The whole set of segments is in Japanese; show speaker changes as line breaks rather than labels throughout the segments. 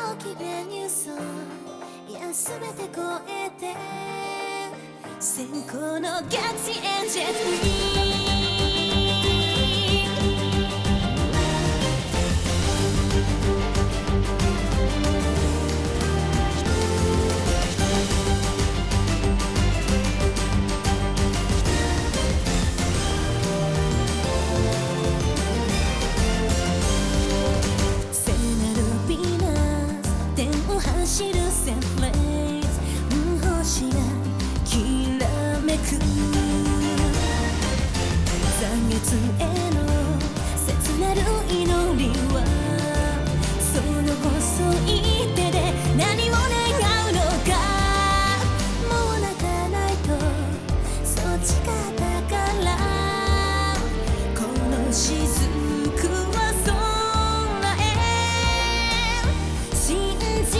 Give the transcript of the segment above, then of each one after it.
大きなニュースいや全て超えて先行のガチエンジェルフリー走るセンフレーズ星がきらめく残月への切なる祈りはその細い手で何を願うのかもう泣かないとそう誓ったからこの雫は空へ信じ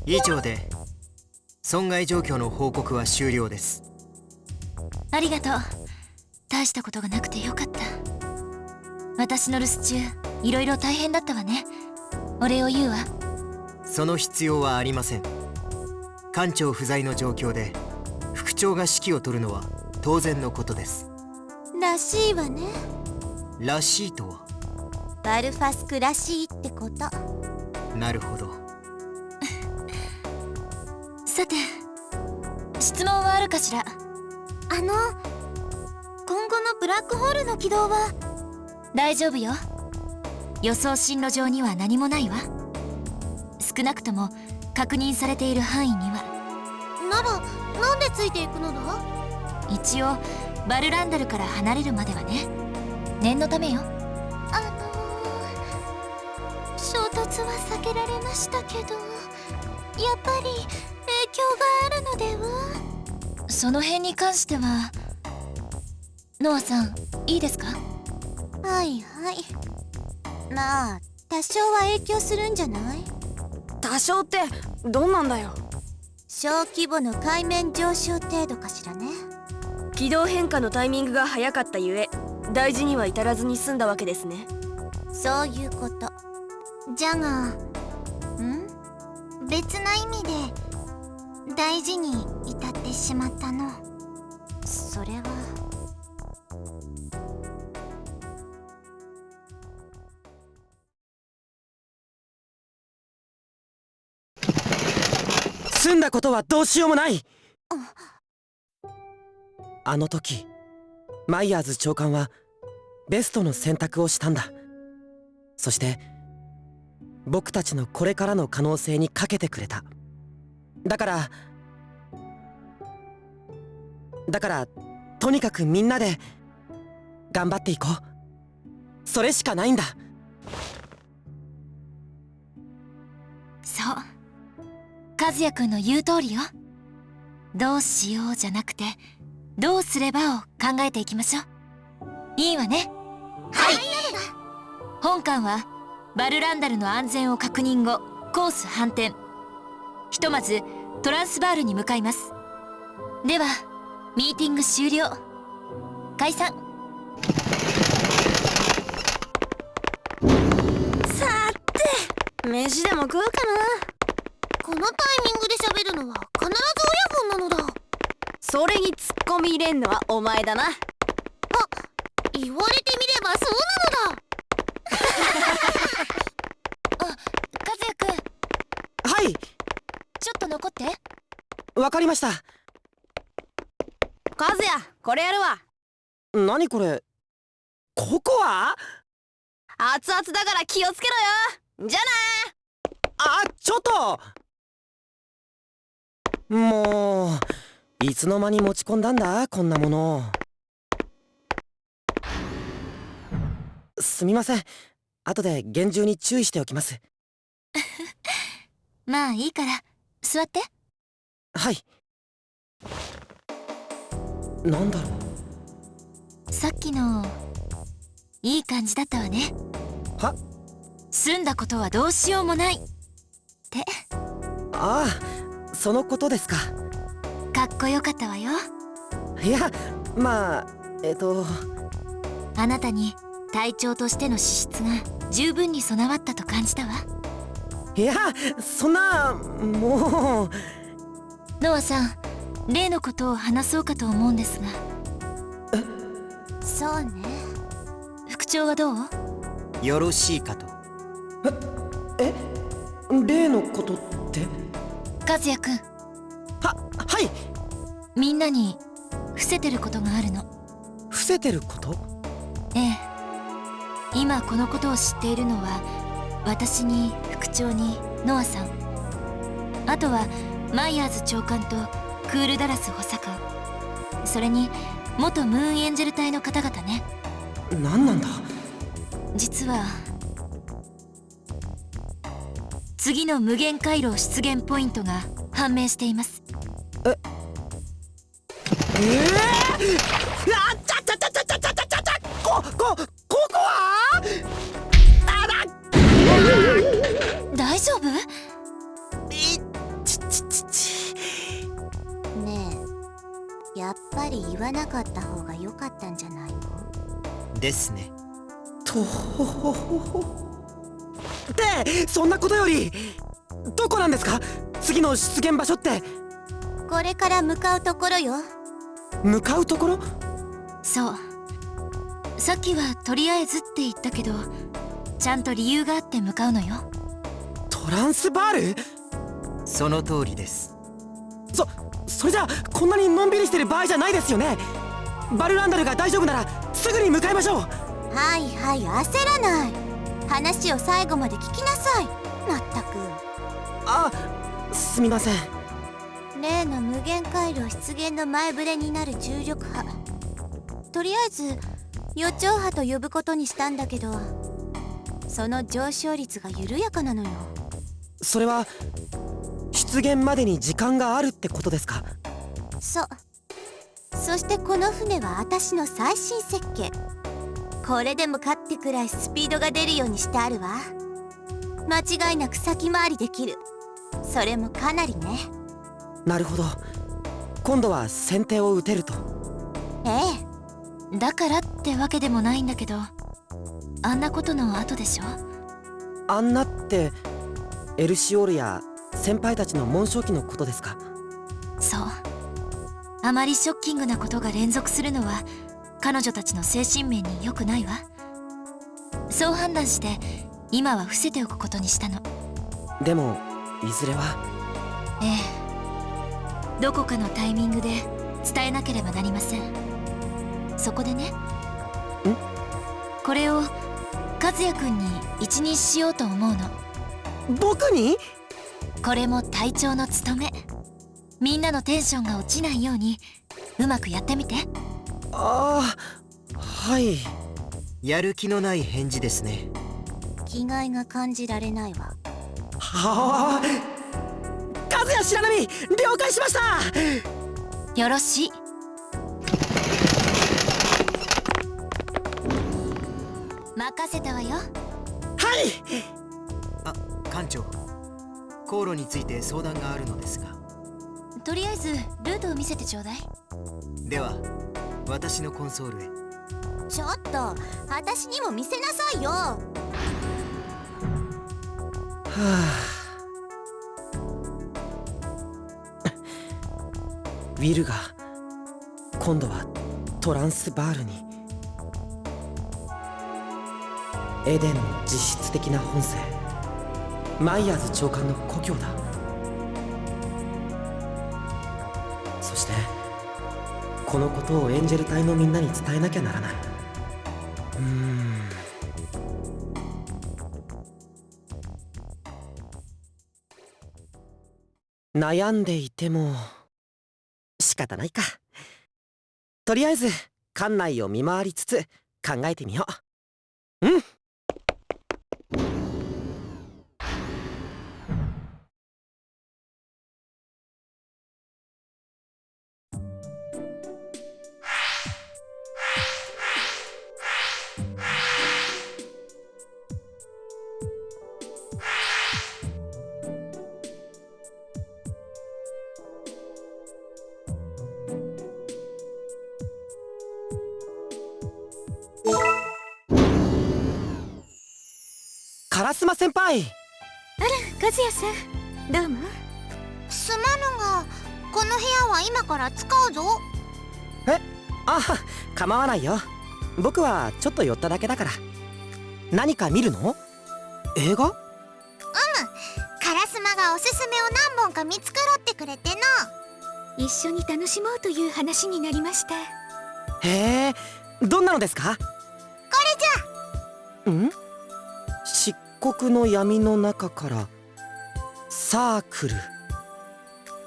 以上で損害状況の報告は終了です。
ありがとう。大したことがなくてよかった。私の留守中いろいろ大変だったわね。お礼を言うわ。
その必要はありません。艦長不在の状況で副長が指揮を執るのは当然のことです。
らしいわね。
らしいとは
バルファスクらしいってこと。
なるほど。
さて質問はあるかしら。
今後のブラックホールの軌道は
大丈夫よ。予想進路上には何もないわ。少なくとも確認されている範囲には。
ならなんでついていくのだ。
一応バルランダルから離れるまではね。念のためよ。
衝突は避けられましたけどやっぱり影響があるのでは。
その辺に関してはノアさんいいですか。
はいはい。まあ多少は影響するんじゃない。
多少ってどんなんだよ。
小規模の海面上昇程度かしらね。
軌道変化のタイミングが早かったゆえ大事には至らずに済んだわけですね。
そういうこと。じゃが別な意味で大事に至ってしまったの。それは
済んだことはどうしようもない。あの時マイヤーズ長官はベストの選択をしたんだ。そして僕たちのこれからの可能性にかけてくれた。だからとにかくみんなで頑張っていこう。それしかないんだ。
そう和也くんの言う通りよ。どうしようじゃなくてどうすればを考えていきましょう。いいわね。
はい。
本艦はバルランダルの安全を確認後コース反転。ひとまずトランスバールに向かいます。ではミーティング終了。解散。
さて飯でも食うかな。
このタイミングで喋るのは必ず親分なのだ。
それにツッコミ入れんのはお前だな。
言われてみればそうなのだ。
和也くん
はい、
ちょっと残って。
わかりました。
和也これやるわ。
何これ、ココア？
熱々だから気をつけろよ。じゃ
あ、ちょっともういつの間に持ち込んだんだこんなもの。すみません、後で厳重に注意しておきます。
まあいいから座って。
はい。なんだろう。
さっきのいい感じだったわね。
は？
済んだことはどうしようもないって
ああ、そのことですか。
かっこよかったわよ。
いや、まあ
あなたに隊長としての資質が十分に備わったと感じたわ。
いや、そんな、もう。
ノアさん、例のことを話そうかと思うんですが。
そうね。
副長はどう？
よろしいかと。
例のことって？
和也くん、
はい。
みんなに伏せてることがあるの。
伏せてること？
ええ、今このことを知っているのは私に、副長に、ノアさん、あとはマイヤーズ長官とクールダラス補佐官、それに元ムーンエンジェル隊の方々ね。
何なんだ？
実は次の無限回廊出現ポイントが判明しています。
あちゃちゃちゃちゃちゃちゃちゃちゃ、ここは
大丈夫？
ねえ、やっぱり言わなかった方が良かったんじゃないの？
ですね。
で、そんなことよりどこなんですか、次の出現場所って。
これから向かうところよ。
向かうところ？
そう、さっきはとりあえずって言ったけど、ちゃんと理由があって向かうのよ。
トランスバール？
その通りです。
それじゃあこんなにのんびりしてる場合じゃないですよね。バルランダルが大丈夫ならすぐに向かいましょう。
はいはい、焦らない。話を最後まで聞きなさい。まったく。
あ、すみません。
例の無限回路出現の前触れになる重力波、とりあえず予兆波と呼ぶことにしたんだけど、その上昇率が緩やかなのよ。
それは出現までに時間があるってことですか？
そう。そしてこの船は私の最新設計。これでもかってくらいスピードが出るようにしてあるわ。間違いなく先回りできる。それもかなりね。
なるほど、今度は先手を打てると。
え
え、だからってわけでもないんだけど、あんなことの後でしょ。
あんなってエルシオールや先輩たちの紋章記のことですか？
そう、あまりショッキングなことが連続するのは彼女たちの精神面に良くないわ。そう判断して今は伏せておくことにしたの。
でもいずれは。
ええ、どこかのタイミングで伝えなければなりません。そこでね、これを和也くんに一任しようと思うの。
僕に？
これも隊長の務め。みんなのテンションが落ちないようにうまくやってみて。
ああ、はい。
やる気のない返事ですね。
気概が感じられないわ。
はあ、和也白波、了解しました。
よろしい。任せたわよ。
はい。
あ、艦長、航路について相談があるのですが。
とりあえずルートを見せてちょうだい。
では私のコンソールへ。
ちょっと、私にも見せなさいよ。は
あ、ウィルが今度はトランスバールに。エデンの実質的な本性、マイヤーズ長官の故郷だ。そしてこのことをエンジェル隊のみんなに伝えなきゃならない。悩んでいても仕方ないか。とりあえず館内を見回りつつ考えてみよう。うん。烏丸先輩。
和也さん、どうも。
すまぬが、この部屋は今から使うぞ。
あ、構わないよ。僕はちょっと寄っただけだから。何か見るの？映画？
烏丸がおすすめを何本か見繕ってくれての。
一緒に楽しもうという話になりました。
へえ、どんなのですか？
これじゃ。
ん？漆黒の闇の中からサーク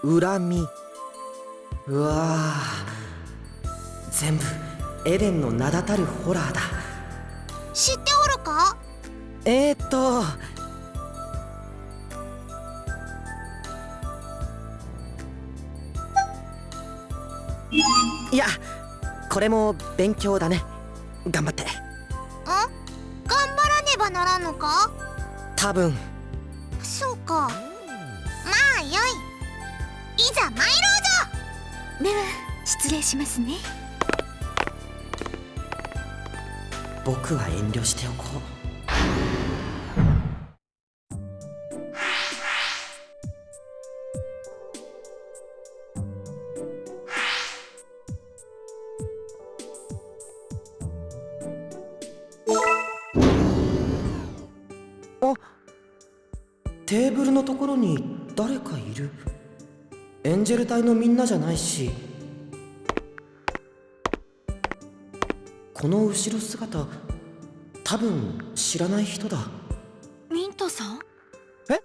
ル、恨み。うわー、全部エデンの名だたるホラーだ。
知っておるか？
いや、これも勉強だね。頑張って。
頑張らねばならんのか？
多分。
そうか。まあよい。いざ参ろうぞ。
では失礼しますね。
僕は遠慮しておこう。テーブルのところに誰かいる。エンジェル隊のみんなじゃないし。この後ろ姿、多分知らない人だ。
ミントさん？
え？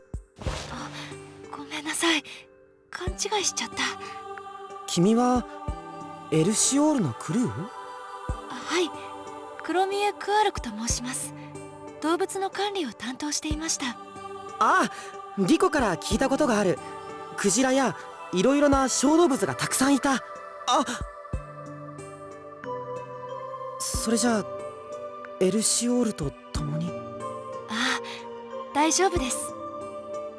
ごめんなさい、勘違いしちゃった。
君はエルシオールのクルー？
はい、クロミエ・クアルクと申します。動物の管理を担当していました。
ああ、リコから聞いたことがある。クジラやいろいろな小動物がたくさんいた。あ、それじゃあエルシオールと共に。
ああ、大丈夫です。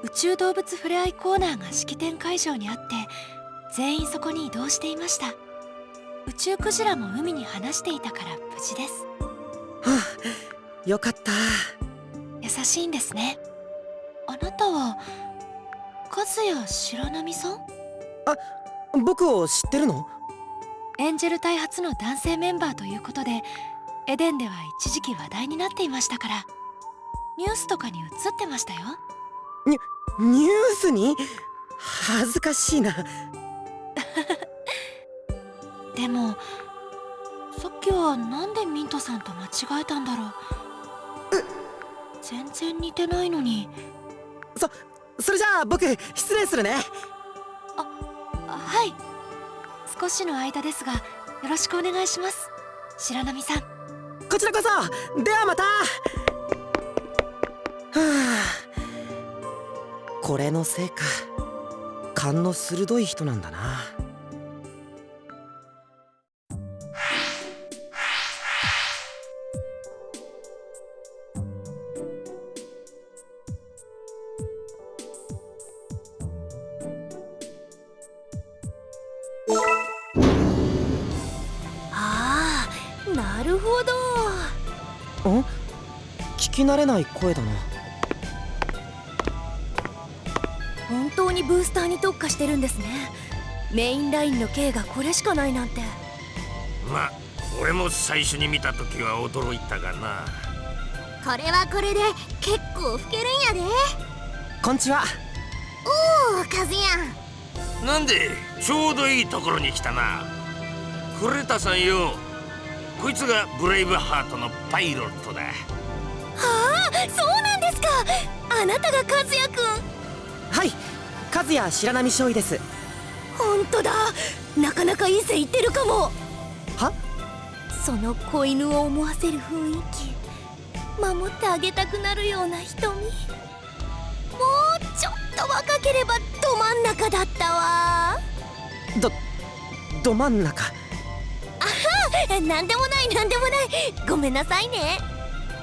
宇宙動物ふれあいコーナーが式典会場にあって、全員そこに移動していました。宇宙クジラも海に放していたから無事です。
はあ、よかった。
優しいんですね。あなたは和也白波さん？
僕を知ってるの？
エンジェル隊初の男性メンバーということで、エデンでは一時期話題になっていましたから、ニュースとかに映ってましたよ。
ニュースに？恥ずかしいな。
でもさっきはなんでミントさんと間違えたんだろう。全然似てないのに。
それじゃあ僕失礼するね。
はい、少しの間ですがよろしくお願いします、白波さん。
こちらこそ。ではまた。はあ、これのせいか。勘の鋭い人なんだな。
ああ、なるほど。
聞き慣れない声だな。
本当にブースターに特化してるんですね。メインラインの K がこれしかないなんて。
まあ俺も最初に見た時は驚いたがな。
これはこれで結構老けるんやで。
こんちは。
おお、和也。
なんでちょうどいいところに来たな。クレタさんよ、こいつがブレイブハートのパイロットだ。
はあ、そうなんですか。あなたが和也くん。
はい、和和也白波少尉です。
本当だ、なかなかいい線いってるかも。
は？
その子犬を思わせる雰囲気、守ってあげたくなるような瞳、もうちょっと若ければど真ん中だったわ。
ど真ん中。
なんでもないなんでもない、ごめんなさいね。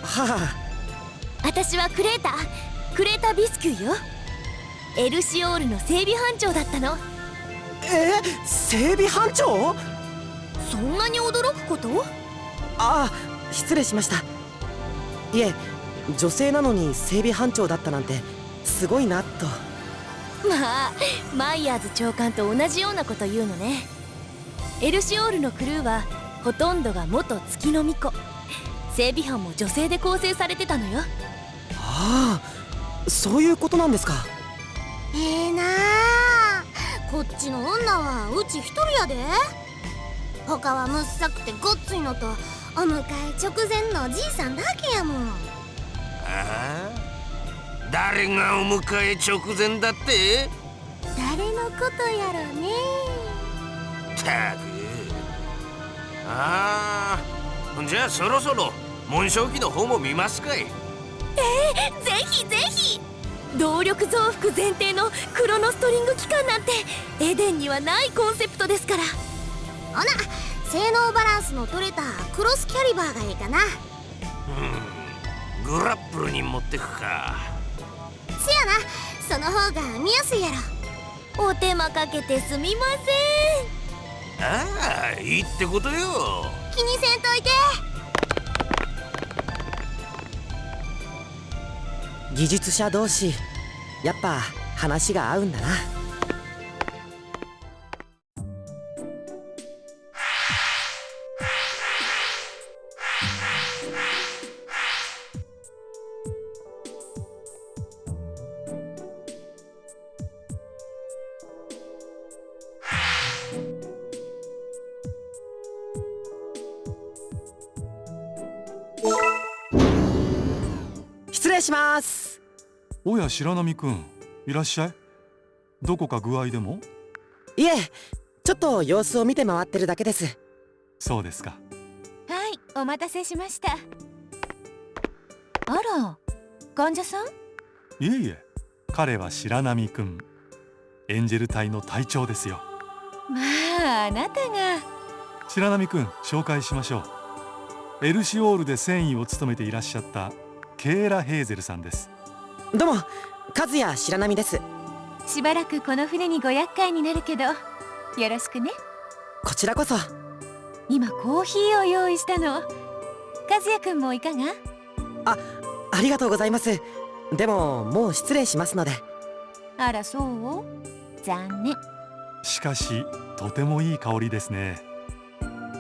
はあ。
私はクレータビスキューよ。エルシオールの整備班長だったの。
整備班長？
そんなに驚くこと？
ああ、失礼しました。いえ、女性なのに整備班長だったなんてすごいなと。
まあ、マイヤーズ長官と同じようなこと言うのね。エルシオールのクルーはほとんどが元月の巫女。整備班も女性で構成されてたのよ。
ああ、そういうことなんですか。
なあ、こっちの女はうち一人やで。他はむっさくてごっついのとお迎え直前のじいさんだけやもん。
ああ、誰がお迎え直前だって？
誰のことやろね。
たく。ああ、じゃあそろそろ紋章記の方も見ますかい。
ぜひぜひ。動力増幅前提のクロノストリング機関なんてエデンにはないコンセプトですから。
ほな、性能バランスの取れたクロスキャリバーがいいかな。
グラップルに持ってくか。
せやな、その方が見やすいやろ。
お手間かけてすみません。
ああ、いいってことよ。
気にせんといて。
技術者同士、やっぱ話が合うんだな。失礼します。
おや白波くん、いらっしゃい。どこか具合でも？
いえ、ちょっと様子を見て回ってるだけです。
そうですか。
はい、お待たせしました。あら、患者さん？
いえいえ、彼は白波くん、エンジェル隊の隊長ですよ。
まあ、あなたが。
白波くん、紹介しましょう。エルシオールで船医を務めていらっしゃったケーラ・ヘーゼルさんです。
どうも、和也白波です。
しばらくこの船にご厄介になるけど、よろしくね。
こちらこそ。
今コーヒーを用意したの。和也くんもいかが？
ありがとうございます。でももう失礼しますので。
あら、そう？残念。
しかしとてもいい香りですね。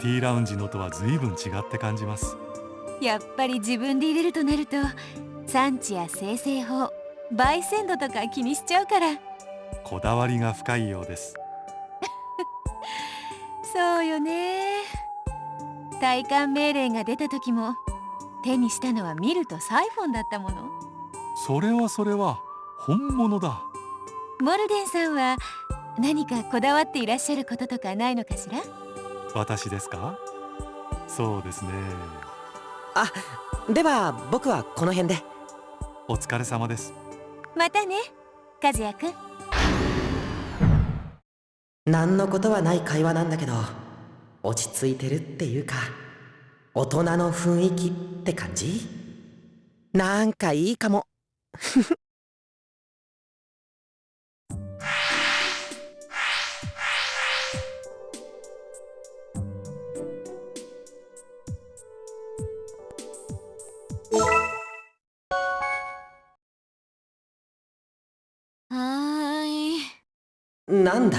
ティーラウンジのとは随分違って感じます。
やっぱり自分で入れるとなると、産地や生成法、焙煎度とか気にしちゃうから。
こだわりが深いようです。
そうよね。退官命令が出た時も手にしたのはミルとサイフォンだったもの。
それは本物だ。
モルデンさんは何かこだわっていらっしゃることとかないのかしら？
私ですか？そうですね。
では僕はこの辺で。
お疲れ様です。
またね、和也くん。
何のことはない会話なんだけど、落ち着いてるっていうか、大人の雰囲気って感じ？なんかいいかも。なんだ、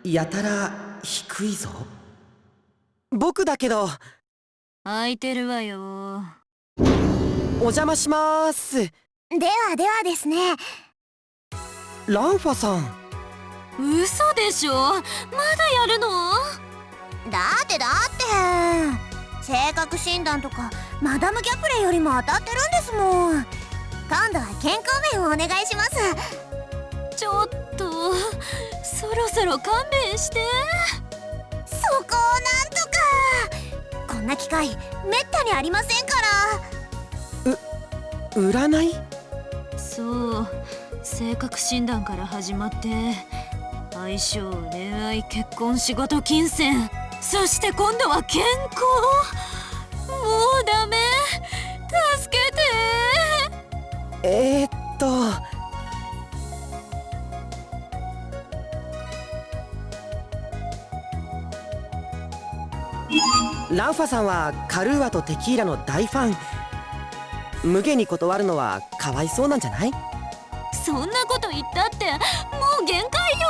やたら低いぞ。僕だけど。
空いてるわよ。
お邪魔します。
ではですね。
ランファさん。
嘘でしょ？まだやるの？
だって性格診断とかマダム・ギャプレよりも当たってるんですもん。今度は健康面をお願いします。
ちょっとそろそろ勘弁して。
そこをなんとか。こんな機会めったにありませんから。
占い？
そう、性格診断から始まって相性、恋愛、結婚、仕事、金銭、そして今度は健康。もうダメ、助けて。
ランファさんはカルーアとテキーラの大ファン。無下に断るのはかわいそうなんじゃない？
そんなこと言ったってもう限界よ。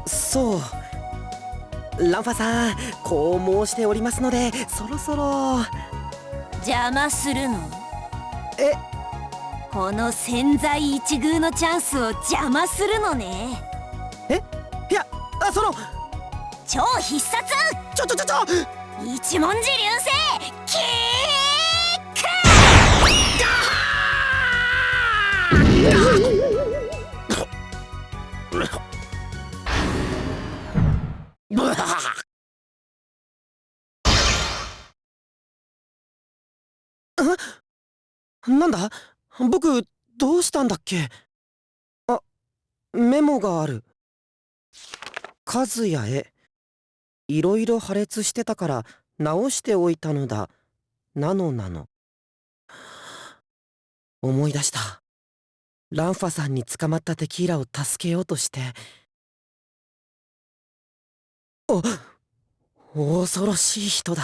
そう、ランファさん、こう申しておりますので、そろそろ。
邪魔するの？
え？
この千載一遇のチャンスを邪魔するのね。
いや、
超必殺
ちょ
一文字流星キ
なんだ？僕どうしたんだっけ？あ、メモがある。和也へ、いろいろ破裂してたから直しておいたのだ。なの。思い出した。ランファさんに捕まったテキーラを助けようとして。恐ろしい人だ。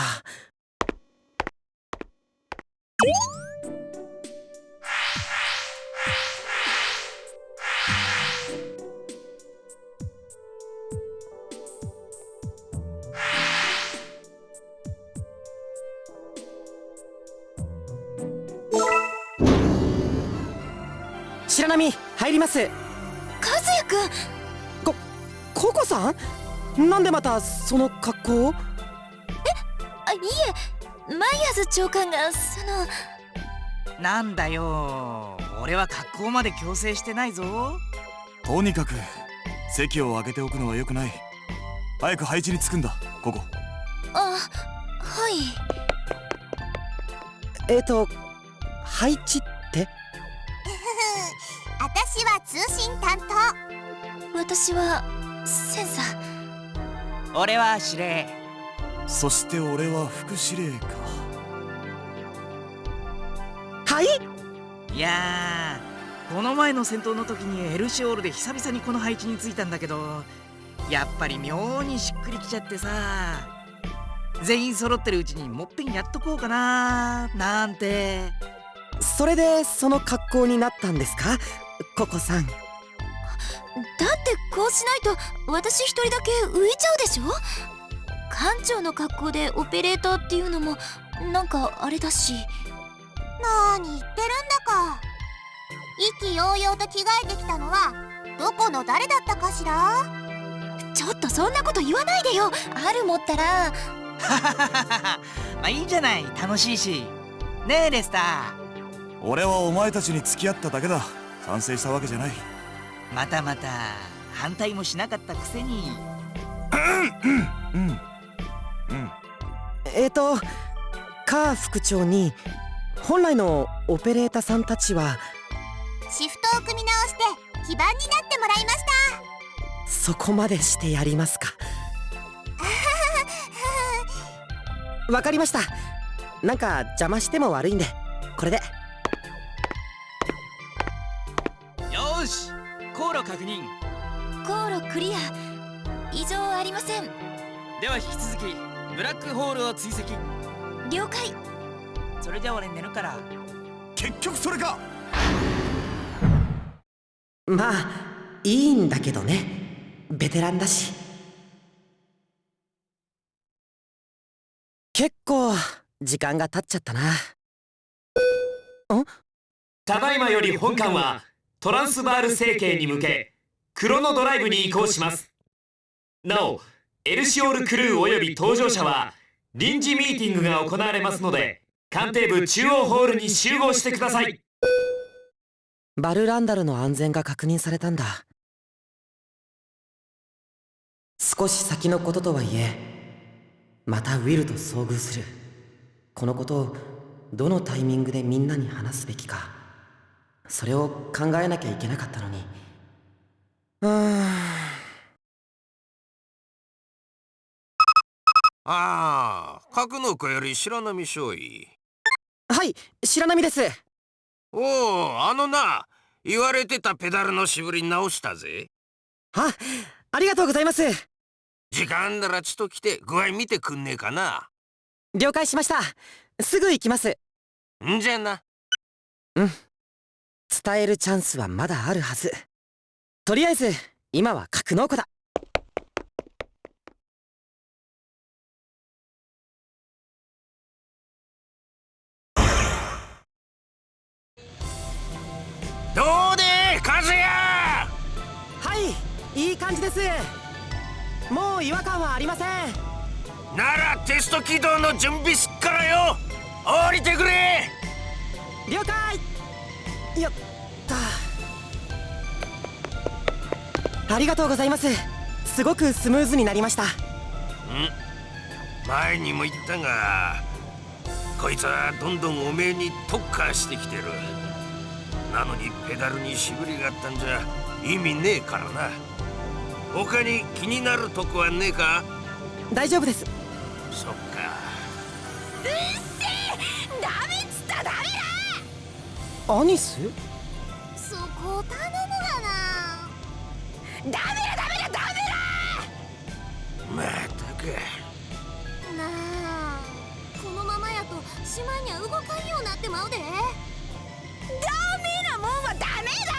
白波入ります。
和也くん。
ココさん、なんでまたその格好を？
いえ、マイヤーズ長官が
なんだよ、俺は格好まで強制してないぞ。
とにかく席を空けておくのは良くない。早く配置につくんだ、ここ。
はい。
配置って？
私は通信担当。
私はセンサー。
俺は司令。
そして俺は副司令か。
はい。
いやー、この前の戦闘の時にエルシオールで久々にこの配置についたんだけど、やっぱり妙にしっくりきちゃってさ、全員揃ってるうちにもっぺんやっとこうかななんて。
それでその格好になったんですか、ココさん？
だってこうしないと私一人だけ浮いちゃうでしょ。艦長の格好でオペレーターっていうのもなんかあれだし。
なーに言ってるんだか。意気揚々と着替えてきたのはどこの誰だったかしら？
ちょっとそんなこと言わないでよ。あるもったら。
まあいいじゃない、楽しいし。ねえレスター。
俺はお前たちに付き合っただけだ。賛成したわけじゃない。
また反対もしなかったくせに。
カー副長に、本来のオペレーターさんたちは
シフトを組み直して基盤になってもらいました。
そこまでしてやりますか？わかりました。なんか邪魔しても悪いんで、これで。
よーし、航路確認。
航路クリア。異常ありません。
では引き続きブラックホールを追跡。
了解。
それじゃ俺寝るから。
結局それか。
まあいいんだけどね、ベテランだし。結構時間が経っちゃったな。
ただいまより本艦はトランスバール星系に向けクロノドライブに移行します。なおエルシオールクルーおよび搭乗者は臨時ミーティングが行われますので、艦艇部中央ホールに集合してください。
バルランダルの安全が確認されたんだ。少し先のこととはいえ、またウィルと遭遇する。このことをどのタイミングでみんなに話すべきか、それを考えなきゃいけなかったのに。
ああ、格納庫より白波少尉。
はい、白波です。
おお、言われてたペダルのしぶり直したぜ。
ありがとうございます。
時間あんならちと来て具合見てくんねえかな。
了解しました。すぐ行きます。
んじゃな。
伝えるチャンスはまだあるはず。とりあえず今は格納庫だ。
どうで和也。
はい、いい感じです。もう違和感はありません。
ならテスト起動の準備すっからよ。降りてくれ。
了解。やった。ありがとうございます。すごくスムーズになりました。
前にも言ったが、こいつはどんどんおめえに特化してきてる。なのにペダルにしぶりがあったんじゃ意味ねえからな。他に気になるとこはねえか。
大丈夫です。
そっか。
うっせえ、ダメっつったらダメだ。
アニス、
そこを頼むがな。ダメだ
またか。
なあ、このままやとしまいには動かんようになってまうで。ダメなもんはダメだ。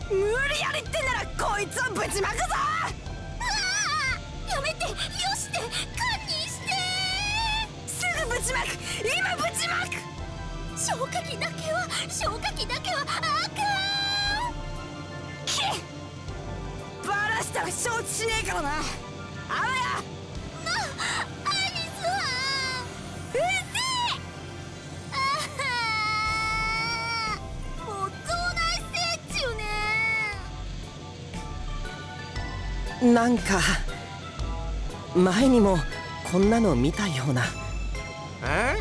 無理やりってんならこいつをぶちまくぞ。やめて、よして、堪忍して。すぐぶちまく、今ぶちまく。消火器だけはあかん。バラしたら承知しねえからな。あわやアニスはうっせえ。もうどうないせっちゅうね。
なんか前にもこんなの見たような。
ああ、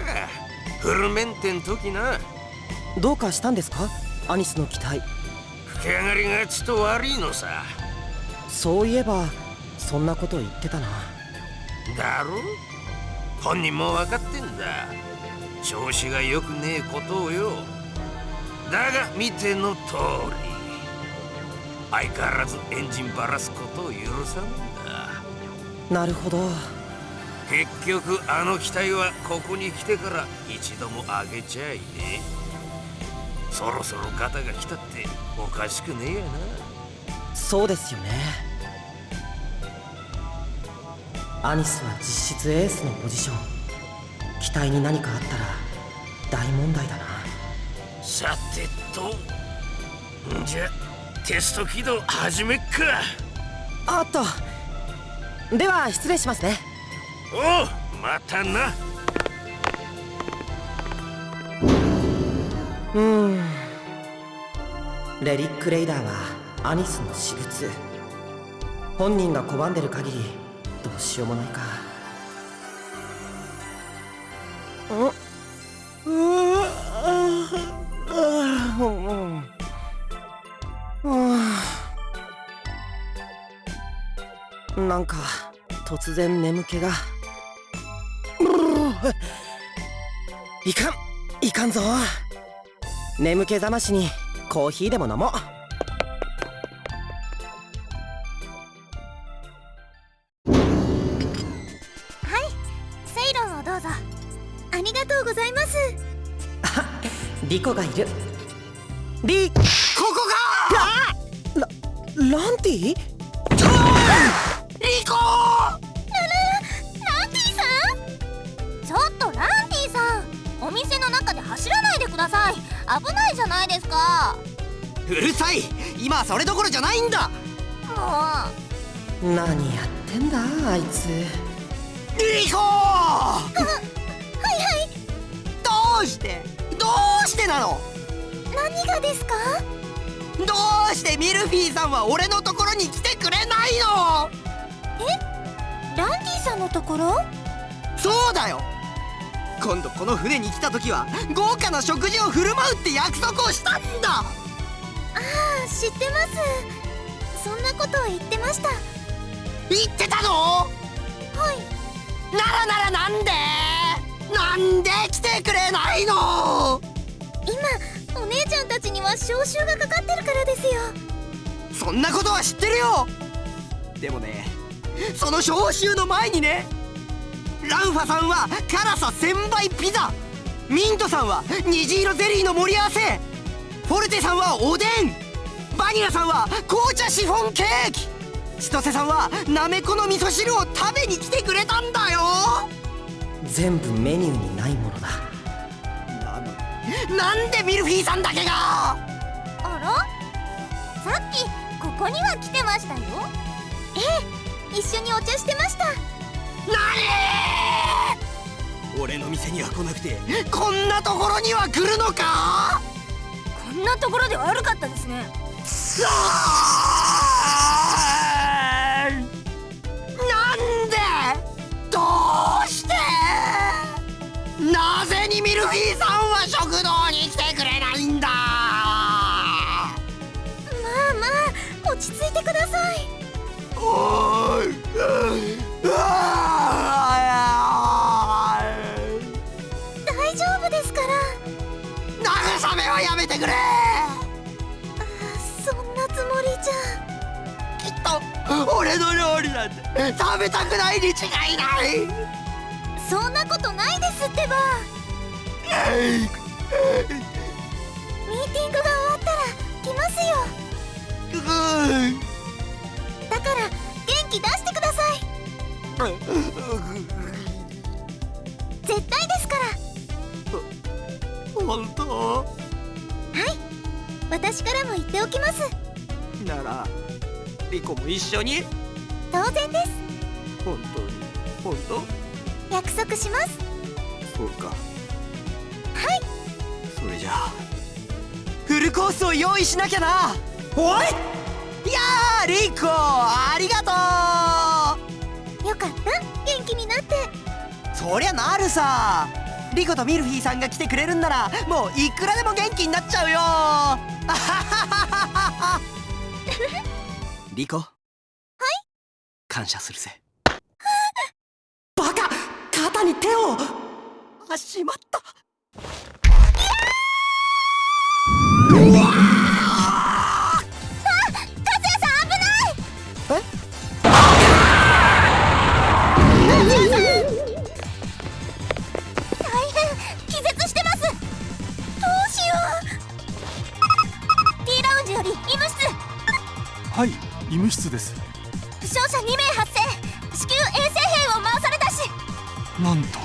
フルメンテん時な。
どうかしたんですか、アニスの機体。
吹き上がりがちと悪いのさ。
そういえばそんなこと言ってたな。
だろ、本人も分かってんだ。調子が良くねえことをよ。だが見ての通り、相変わらずエンジンばらすことを許さんだ。
なるほど。
結局あの機体はここに来てから一度も上げちゃいね。そろそろガタが来たっておかしくねえやな。
そうですよね。アニスは実質エースのポジション。機体に何かあったら大問題だな。
さてと、んじゃテスト起動始めっか。
あっと、では失礼しますね。
おう、またな。
レリックレイダーはアニスの私物。本人が拒んでる限りどうしようもないか。なんか突然眠気が。いかんぞ。眠気覚ましにコーヒーでも飲もう。
はい、セイロンをどうぞ。ありがとうございます。
リコがいる。ここか。ランティ？
リコー！ランティさん？ちょっとランティさん、お店の中で走らないでください。危ないじゃないですか。
うるさい、今はそれどころじゃないんだ。
何やってんだあいつ。
リコー！
はいはい。
どうしてなの？
何がですか？
うしてミルフィーさんは俺のところに来てくれないの？
ランディさんのところ？
そうだよ。今度この船に来た時は豪華な食事を振る舞うって約束をしたんだ。
ああ、知ってます。そんなことを言ってました。
言ってたの？
はい。
ならなんで来てくれないの？
今お姉ちゃんたちには招集がかかってるからですよ。
そんなことは知ってるよ。でもね、その招集の前にね、ランファさんは辛さ1000倍ピザ、ミントさんは虹色ゼリーの盛り合わせ、フォルテさんはおでん、バニラさんは紅茶シフォンケーキ、千歳さんはなめこの味噌汁を食べに来てくれたんだよ。
全部メニューにないものだ。
なんでミルフィーさんだけが？
あら？さっきここには来てましたよ。ええ、一緒にお茶してました。
なに？俺の店には来なくてこんなところには来るのか？
こんなところで悪かったですね。
なんで？どうして？なぜにミルフィーさんは食堂に来てくれないんだ？ま
あまあ、落ち着いてください。
おーい、
大丈夫ですから。
慰めはやめてくれ。
そんなつもりじゃ。
きっと俺の料理なんて食べたくないに違いない。
そんなことないですってば。ミーティングが終わったら来ますよ。だから元気出してください。絶対ですから。
本当？
はい、私からも言っておきます。
ならリコも一緒に？
当然です。
本当に？本当？
約束します。
そうか。
はい。
それじゃあフルコースを用意しなきゃな。おい！いやー、リコありがと
う。よかった、元気になって。
そりゃなるさ。リコとミルフィーさんが来てくれるんならもういくらでも元気になっちゃうよ。リコ。はい。感謝するぜ。バカ！肩に手を！あ、しまった。うわあ！
和也さん危ない！
え？
大変！気絶してます！どうしよう！ T ラウンジより医務室！
はい、医務室です。
負傷者2名発生！至急衛生兵を回されたし！
なんと。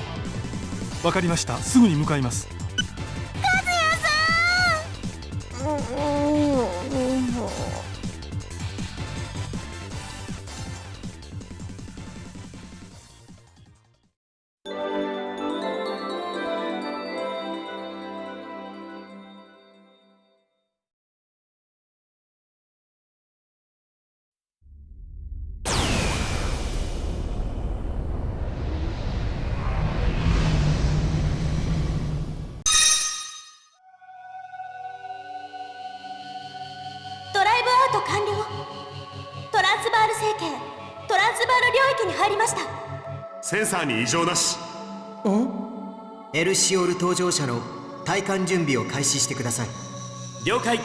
わかりました。すぐに向かいます。
和也さん！ドライブアウト完了。トランスバール星系トランスバール領域に入りました。
センサーに異常なし。
エルシオール搭乗者の体感準備を開始してください。
了解。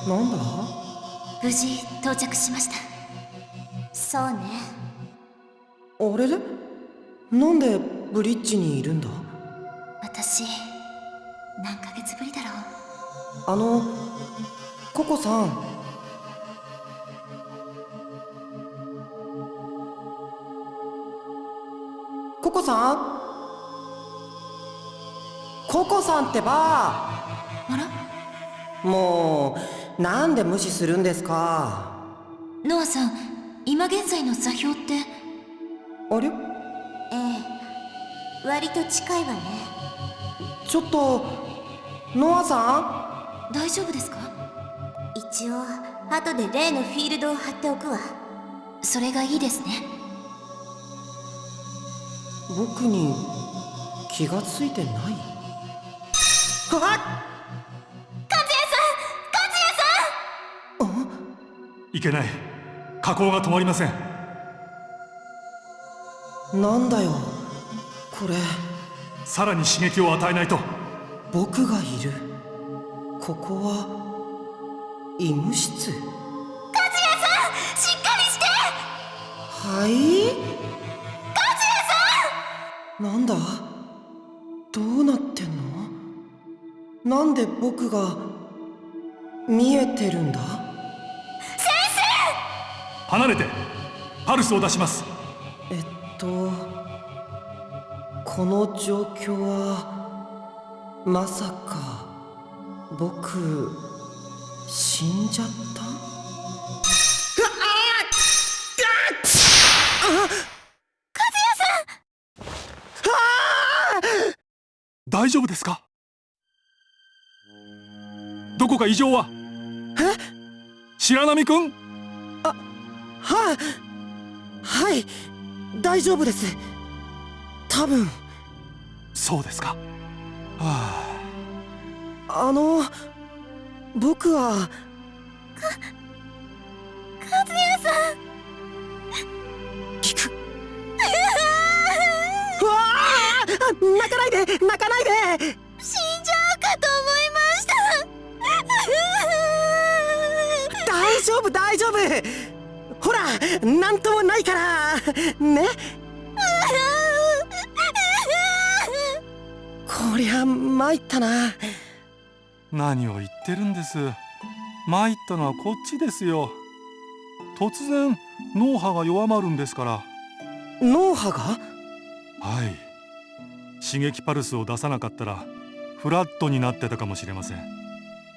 なんだ？
無事到着しました。そうね。
あれで？なんでブリッジにいるんだ？
私何ヶ月ぶりだろう。
ココさん。ココさん？ココさんってば。
あら？
もうなんで無視するんですか？
ノアさん、今現在の座標って？
あれ？
ええ、割と近いわね。
ちょっとノアさん？
大丈夫ですか？
一応後で例のフィールドを貼っておくわ。
それがいいですね。
僕に気がついてない？あっ！
いけない。下降が止まりません。
なんだよこれ。
さらに刺激を与えないと。
僕がいるここは医務室。
和也さん、しっかりして。
はい。
和也さん。
なんだ、どうなってんの？なんで僕が見えてるんだ？
離れて。パルスを出します。
この状況はまさか僕死んじゃった？
大丈夫ですか？どこか異常は？白波くん？
はい、大丈夫です。多分。
そうですか。
僕は。
和也さん。
聞く。うわあ！泣かないで、泣かないで。
死んじゃうかと思いました。
大丈夫、大丈夫。ほら、なんともないからね。こりゃ参ったな。
何を言ってるんです。参ったのはこっちですよ。突然脳波が弱まるんですから。
脳波が？
はい。刺激パルスを出さなかったらフラットになってたかもしれません。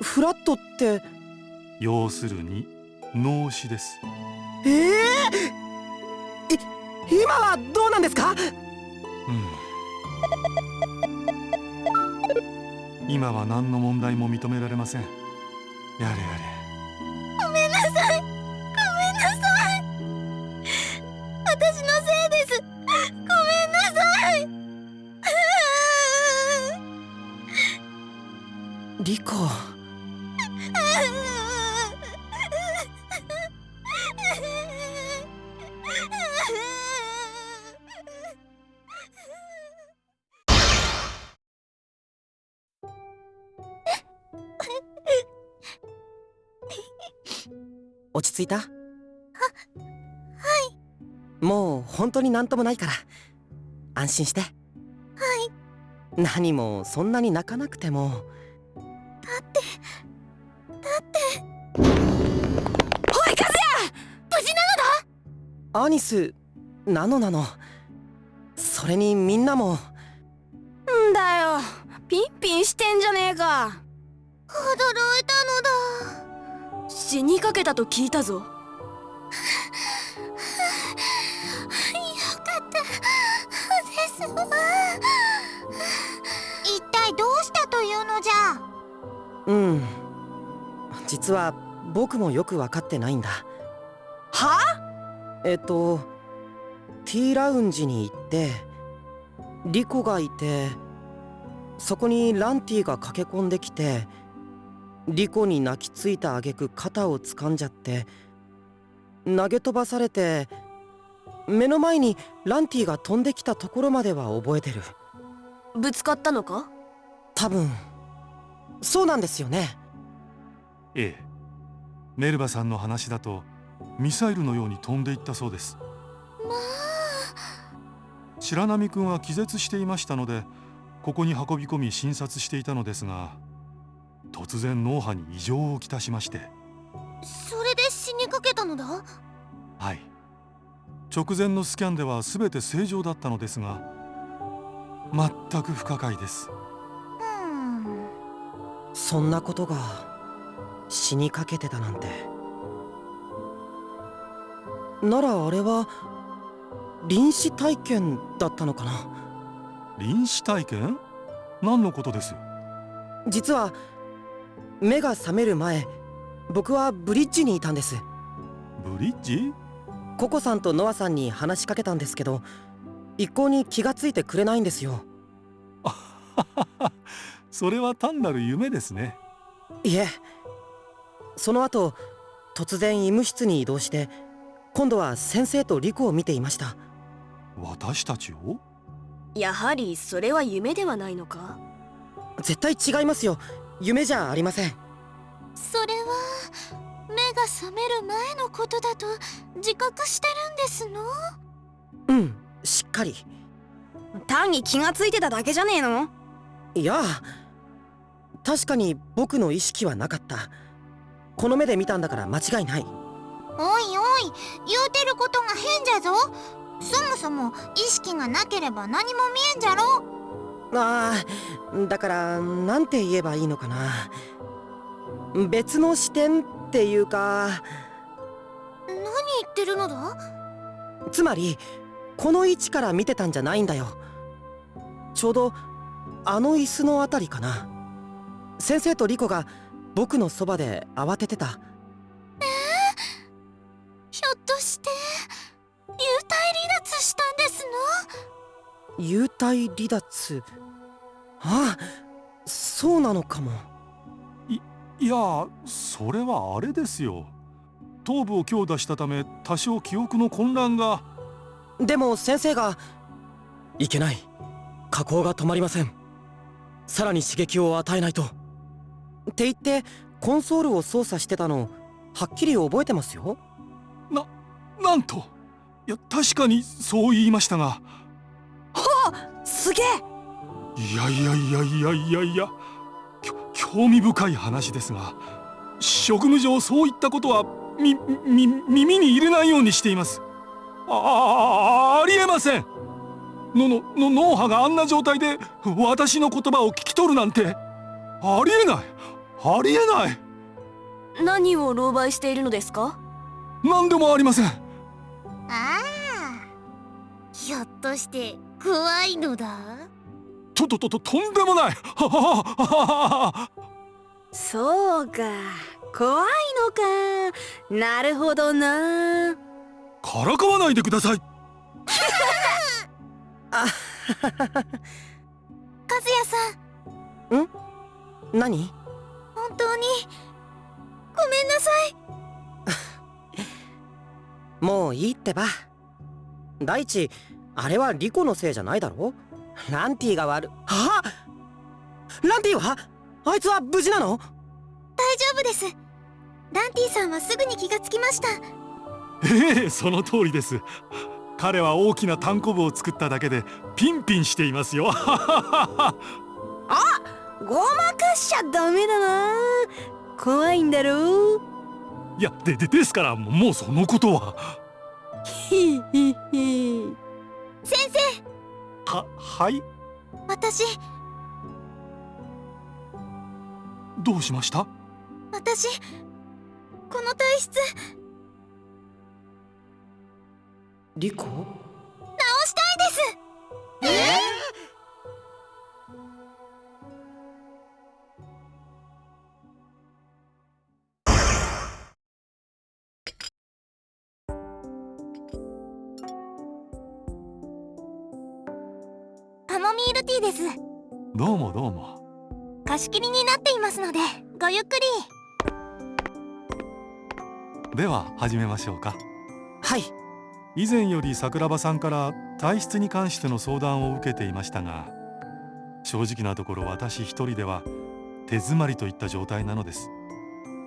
フラットって？
要するに脳死です。
今はどうなんですか？
今は何の問題も認められません。やれやれ。
ごめんなさい、ごめんなさい。私のせいです。ごめんなさい。
リコ。落ち着いた？もう本当になんともないから安心して。何もそんなに泣かなくても。
だっておい、和也、無事なのだ？
アニス、なの。それにみんなも。
んだよ、ピンピンしてんじゃねえか。
驚いたのだ。
死にかけたと聞いたぞ。
よかったですわ。一体どうしたというのじゃ？
実は僕もよく分かってないんだ。
は？T
ラウンジに行ってリコがいて、そこにランティが駆け込んできて、リコに泣きついた挙句肩を掴んじゃって投げ飛ばされて、目の前にランティが飛んできたところまでは覚えてる。
ぶつかったのか？
多分そうなんですよね。
ええ。メルバさんの話だとミサイルのように飛んでいったそうです。白波くんは気絶していましたので、ここに運び込み診察していたのですが、突然脳波に異常をきたしまして。
それで死にかけたのだ？
はい。直前のスキャンでは全て正常だったのですが、全く不可解です。
そんなことが死にかけてたなんて。ならあれは臨死体験だったのかな？
臨死体験？何のことです？
実は目が覚める前、僕はブリッジにいたんです。
ブリッジ？
ココさんとノアさんに話しかけたんですけど、一向に気がついてくれないんですよ。
それは単なる夢ですね。
いえ、その後突然医務室に移動して、今度は先生とリコを見ていました。
私たちを？
やはりそれは夢ではないのか？
絶対違いますよ。夢じゃありません。
それは目が覚める前のことだと自覚してるんですの？
うん、しっかり。
単に気がついてただけじゃねえの？
いや、確かに僕の意識はなかった。この目で見たんだから間違いない。
おいおい、言うてることが変じゃぞ。そもそも意識がなければ何も見えんじゃろ。
ああ、だからなんて言えばいいのかな。別の視点っていうか。
何言ってるのだ？
つまりこの位置から見てたんじゃないんだよ。ちょうどあの椅子のあたりかな。先生とリコが僕のそばで慌ててた。
ひょっとして幽体離脱したんですの？
幽体離脱？ああ、そうなのかも。
いや、それはあれですよ。頭部を強打したため多少記憶の混乱が。
でも先生がいけない、下降が止まりません、さらに刺激を与えないとって言ってコンソールを操作してたのはっきり覚えてますよ。
なんと。いや、確かにそう言いましたが。
はあ、すげえ。
いや、興味深い話ですが、職務上そういったことは耳に入れないようにしています。ありえません。脳波があんな状態で私の言葉を聞き取るなんてありえない。
何を狼狽しているのですか？
何でもありません。
ああ、ひょっとして怖いのだ？
とんでもない。
そうか、怖いのか。なるほどな。
からかわないでください。
和也さん。
ん？何？
本当にごめんなさい。
もういいってば。第一、あれはリコのせいじゃないだろ。ランティが悪。はあ！ランティは？あいつは無事なの？
大丈夫です。ランティさんはすぐに気がつきました。
その通りです。彼は大きな単行部を作っただけでピンピンしていますよ。
あ、ごまかしちゃダメだな。怖いんだろう。
いや、ですからもうそのことは。
先生。
はい。
私。
どうしました？
私、この体質
リコ？
直したいです。カモミールティーです。
どうも。
貸し切りになっていますのでごゆっくり。
では始めましょうか。
はい。
以前より桜庭さんから体質に関しての相談を受けていましたが、正直なところ私一人では手詰まりといった状態なのです。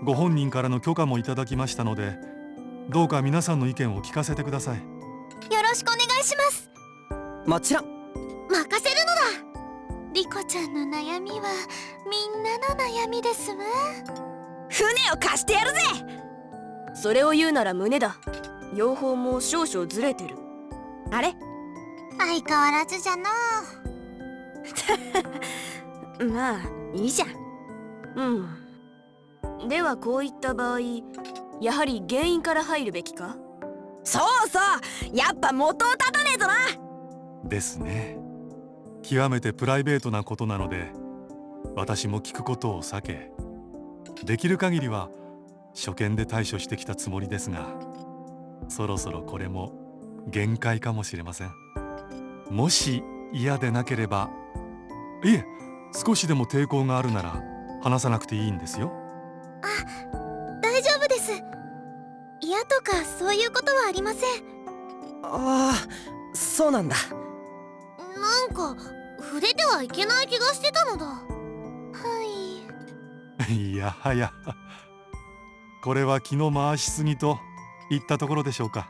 ご本人からの許可もいただきましたので、どうか皆さんの意見を聞かせてください。
よろしくお願いします。
もちろん。
任せるのだ。
リコちゃんの悩みはみんなの悩みですわ。
船を貸してやるぜ。
それを言うなら胸だ。養蜂も少々ずれてる。
あれ？相変わらずじゃな。
まあいいじゃん。ではこういった場合、やはり原因から入るべきか？
そうそう、やっぱ元を立たねえとな。
ですね。極めてプライベートなことなので、私も聞くことを避け、できる限りは初見で対処してきたつもりですが、そろそろこれも限界かもしれません。もし嫌でなければ、いえ、少しでも抵抗があるなら話さなくていいんですよ。
大丈夫です。嫌とかそういうことはありません。
ああ、そうなんだ。
なんか触れてはいけない気がしてたのだ。はい。
いやはや、これは気の回しすぎといったところでしょうか。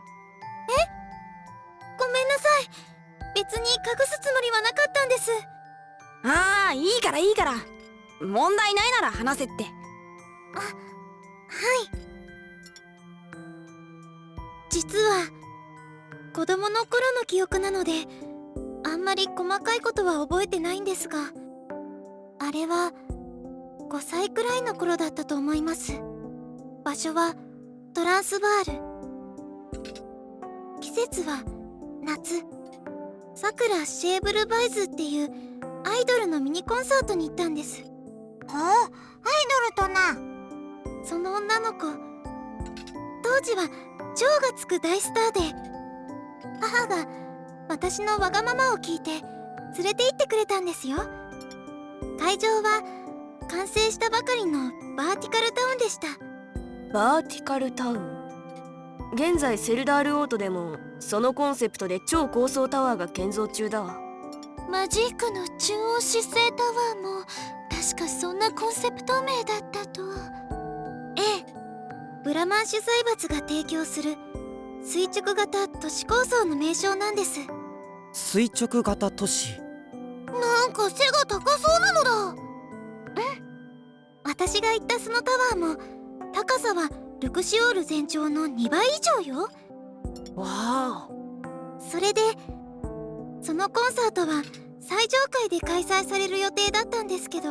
ごめんなさい。別に隠すつもりはなかったんです。
ああ、いいからいいから、問題ないなら話せって。
はい。実は子供の頃の記憶なのであんまり細かいことは覚えてないんですが、あれは5歳くらいの頃だったと思います。場所はトランスバール。季節は夏。さくらシェーブルバイズっていうアイドルのミニコンサートに行ったんです。
アイドルとな。
その女の子、当時は超がつく大スターで、母が私のわがままを聞いて連れて行ってくれたんですよ。会場は完成したばかりのバーティカルタウンでした。
バーティカルタウン。現在セルダールオートでもそのコンセプトで超高層タワーが建造中だわ。
マジックの中央姿勢タワーも確かそんなコンセプト名だったと。
ええ、ブラマンシュ財閥が提供する垂直型都市構想の名称なんです。
垂直型都市。
なんか背が高そうなのだ。うん、私が行ったそのタワーも高さはルクシオール全長の2倍以上よ。
わあ。
それでそのコンサートは最上階で開催される予定だったんですけど。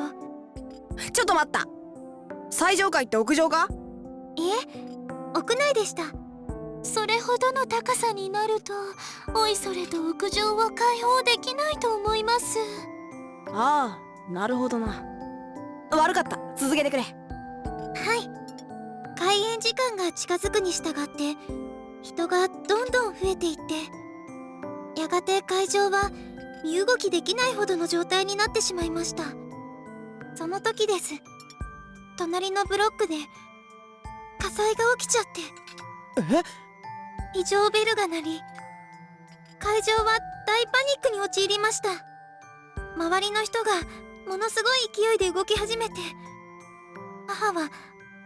ちょっと待った、最上階って屋上か？
いえ、屋内でした。
それほどの高さになるとおいそれと屋上を開放できないと思います。
ああ、なるほどな。悪かった、続けてくれ。
はい。開演時間が近づくに従って人がどんどん増えていって、やがて会場は身動きできないほどの状態になってしまいました。その時です。隣のブロックで火災が起きちゃって。非常ベルが鳴り、会場は大パニックに陥りました。周りの人がものすごい勢いで動き始めて、母は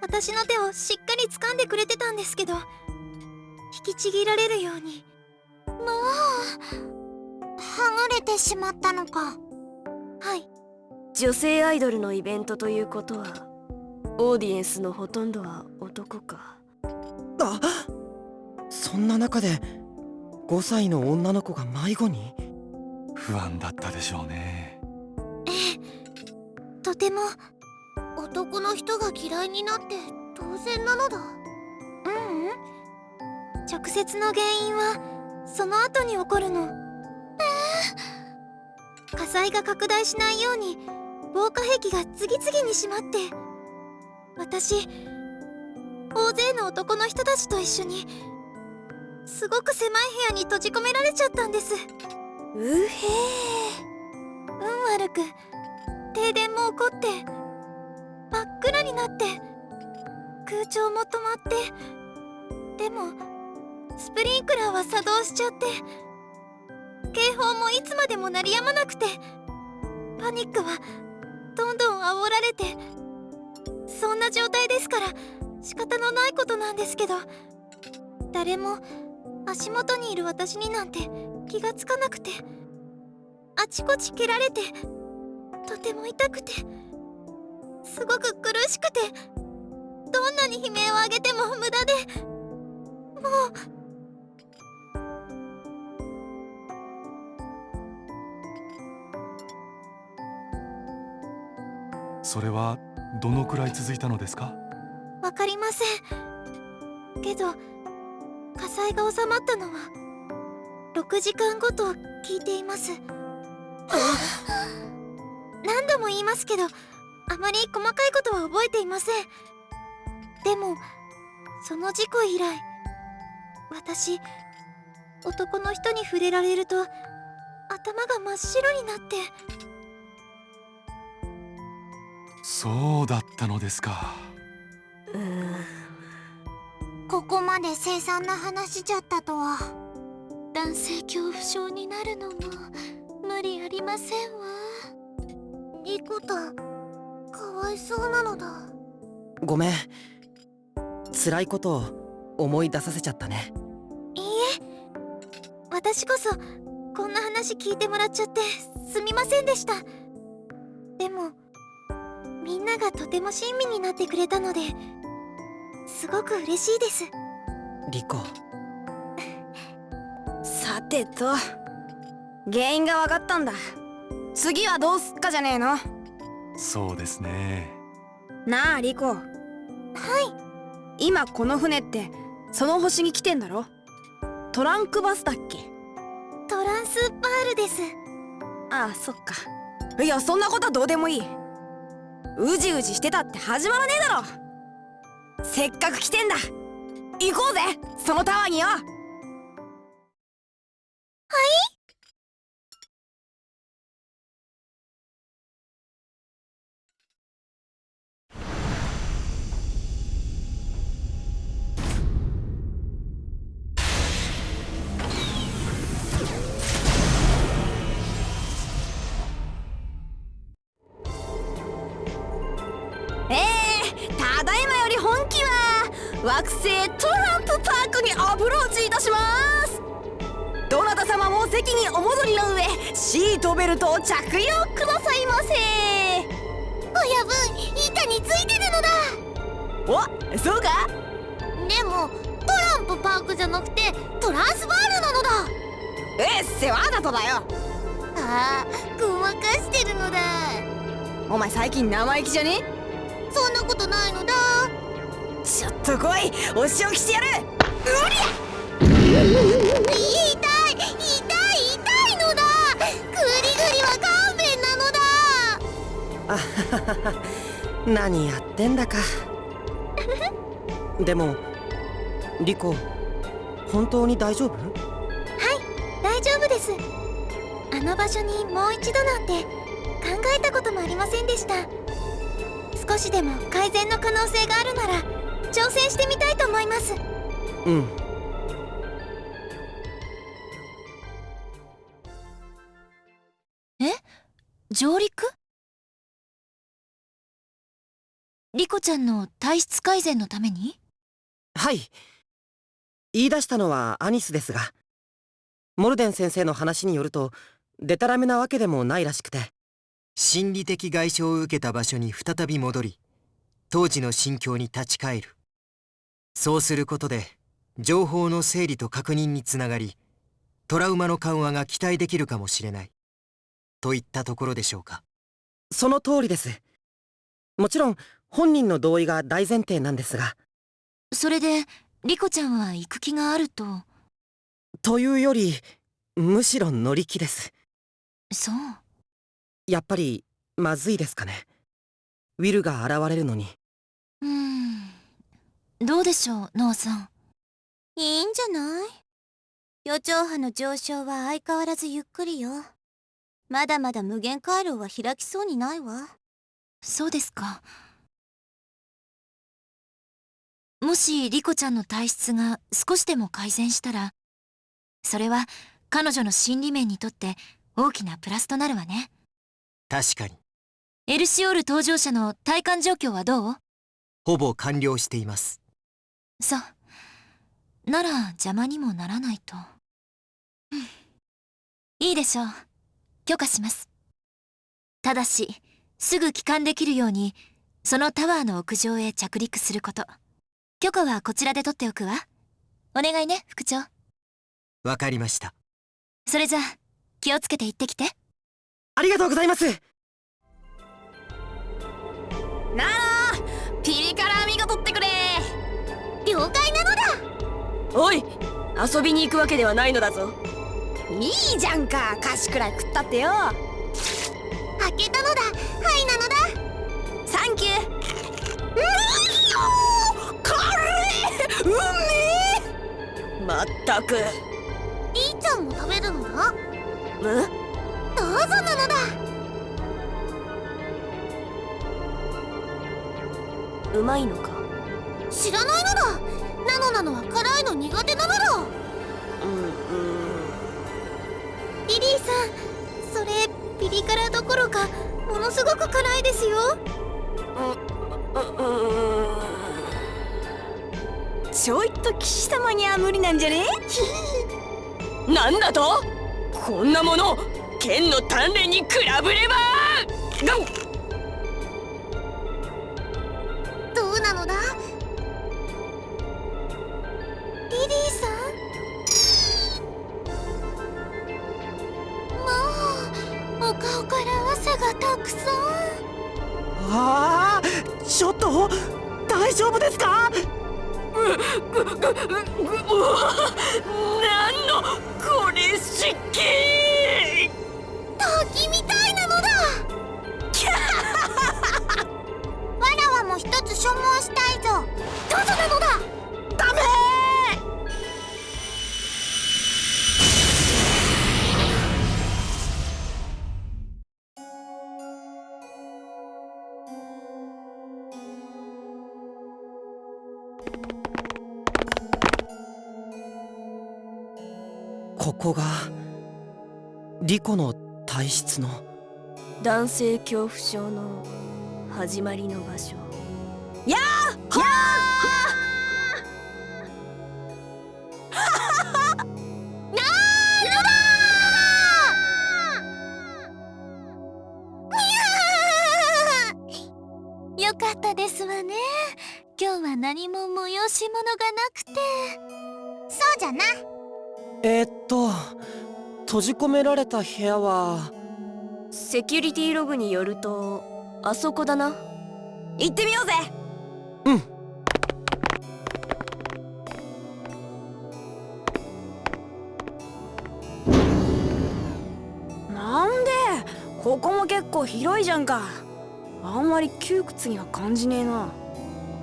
私の手をしっかり掴んでくれてたんですけど、引きちぎられるように。
もうはぐれてしまったのか。
はい。
女性アイドルのイベントということはオーディエンスのほとんどは男か。
あ、そんな中で5歳の女の子が迷子に。
不安だったでしょうね。
ええ、とても。
男の人が嫌いになって当然なのだ。
直接の原因はその後に起こるの。火災が拡大しないように防火壁が次々に閉まって、私大勢の男の人たちと一緒にすごく狭い部屋に閉じ込められちゃったんです。
うへー。
悪く停電も起こって真っ暗になって空調も止まって、でもスプリンクラーは作動しちゃって警報もいつまでも鳴りやまなくて、パニックはどんどん煽られて、そんな状態ですから仕方のないことなんですけど、誰も足元にいる私になんて気がつかなくて、あちこち蹴られてとても痛くてすごく苦しくて、どんなに悲鳴を上げても無駄で、もう
それはどのくらい続いたのですか？
わかりませんけど、火災が収まったのは6時間後と聞いています。何度も言いますけど、あまり細かいことは覚えていません。
でもその事故以来、私男の人に触れられると頭が真っ白になって。
そうだったのですか。
ここまで凄惨な話じゃったとは。
男性恐怖症になるのも無理ありませんわ。
リコタン、かわいそうなのだ。
ごめん、辛いことを思い出させちゃったね。
いいえ、私こそこんな話聞いてもらっちゃってすみませんでした。でもみんながとても親身になってくれたのですごく嬉しいです。
リコ。
さてと、原因が分かったんだ。次はどうすっかじゃねえの。
そうですね。
なあリコ。はい。今この船ってその星に来てんだろ。トランクバスだっけ。
トランスバールです。
ああ、そっか。いや、そんなことはどうでもいい。うじうじしてたって始まらねえだろ。せっかく来てんだ。行こうぜ、そのタワーによ。はい。ただいまより本機は惑星トランプパークにアプローチいたします。どなた様も席にお戻りの上、シートベルトを着用くださいませ。
親分、板についてるのだ。
お、そうか。
でもトランプパークじゃなくてトランスバールなのだ。
世話だとだよ。
ああ、ごまかしてるのだ。
お前最近生意気じゃね。
そんなことないのだ。
ちょっと来い、お仕置きしてやる。うりゃ。
痛いのだ。グリグリは勘弁なのだ。
あははは、何やってんだか。でもリコ、本当に大丈夫？
はい、大丈夫です。あの場所にもう一度なんて考えたこともありませんでした。少しでも改善の可能性があるなら挑戦してみたいと思います。
うん。
上陸？リコちゃんの体質改善のために？
はい。言い出したのはアニスですが、モルデン先生の話によるとデタラメなわけでもないらしくて、
心理的外傷を受けた場所に再び戻り、当時の心境に立ち返る。そうすることで情報の整理と確認につながり、トラウマの緩和が期待できるかもしれないといったところでしょうか。
その通りです。もちろん本人の同意が大前提なんですが。
それでリコちゃんは行く気があると？
というよりむしろ乗り気です。
そう。
やっぱりまずいですかね、ウィルが現れるのに。
どうでしょう、ノアさん。
いいんじゃない？予兆波の上昇は相変わらずゆっくりよ。まだまだ無限回廊は開きそうにないわ。
そうですか。もしリコちゃんの体質が少しでも改善したら、それは彼女の心理面にとって大きなプラスとなるわね。
確かに。
エルシオール搭乗者の体感状況はどう？
ほぼ完了しています。
そう。なら邪魔にもならないと。いいでしょう。許可します。ただし、すぐ帰還できるように、そのタワーの屋上へ着陸すること。許可はこちらで取っておくわ。お願いね、副長。
わかりました。
それじゃあ、気をつけて行ってきて。
ありがとうございます。
なあ、ピリ辛ミが取ってくれ。
了解なのだ。
おい、遊びに行くわけではないのだぞ。いいじゃんか、菓子くらい食ったってよ。
開けたのだ。はいなのだ。
サンキュー。まったく。
りーちゃんも食べるの？どうぞなのだ。
うまいのか？
知らないのだ。なのは辛いの苦手なのだ。リリーさん、それピリ辛どころかものすごく辛いですよ。
ちょいと騎士様には無理なんじゃね？なんだと？こんなもの剣の鍛錬に比べれば。
どうなのだリリーさん。もうお顔から汗がたくさん。
ああ、ちょっと大丈夫ですか？
なんのこれ湿気。
滝みたいなのだ。わらわも一つ所望したいぞ。どうぞなのだ。
ダメ
ここがリコの体質の。
男性恐怖症の始まりの場所。
やーや
よかったですわね。今日は何も催し物がなくて。
そうじゃな。
閉じ込められた部屋は。
セキュリティログによるとあそこだな。
行ってみようぜ。なんでここも結構広いじゃんか。あんまり窮屈には感じねえな。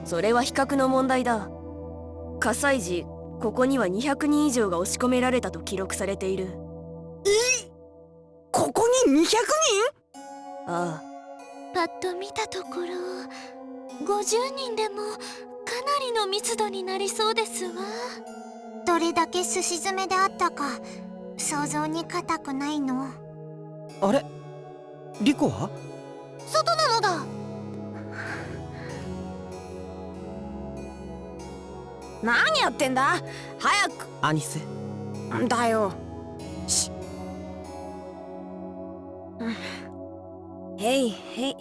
それは比較の問題だ。火災時ここには200人以上が押し込められたと記録されている。
ここに200人？
ああ。
パッと見たところ50人でもかなりの密度になりそうですわ。
どれだけすし詰めであったか想像に難くないの。
あれ、リコは？
外なのだ。
何やってんだ。早く。
アニス
だよ。
し
へいへい。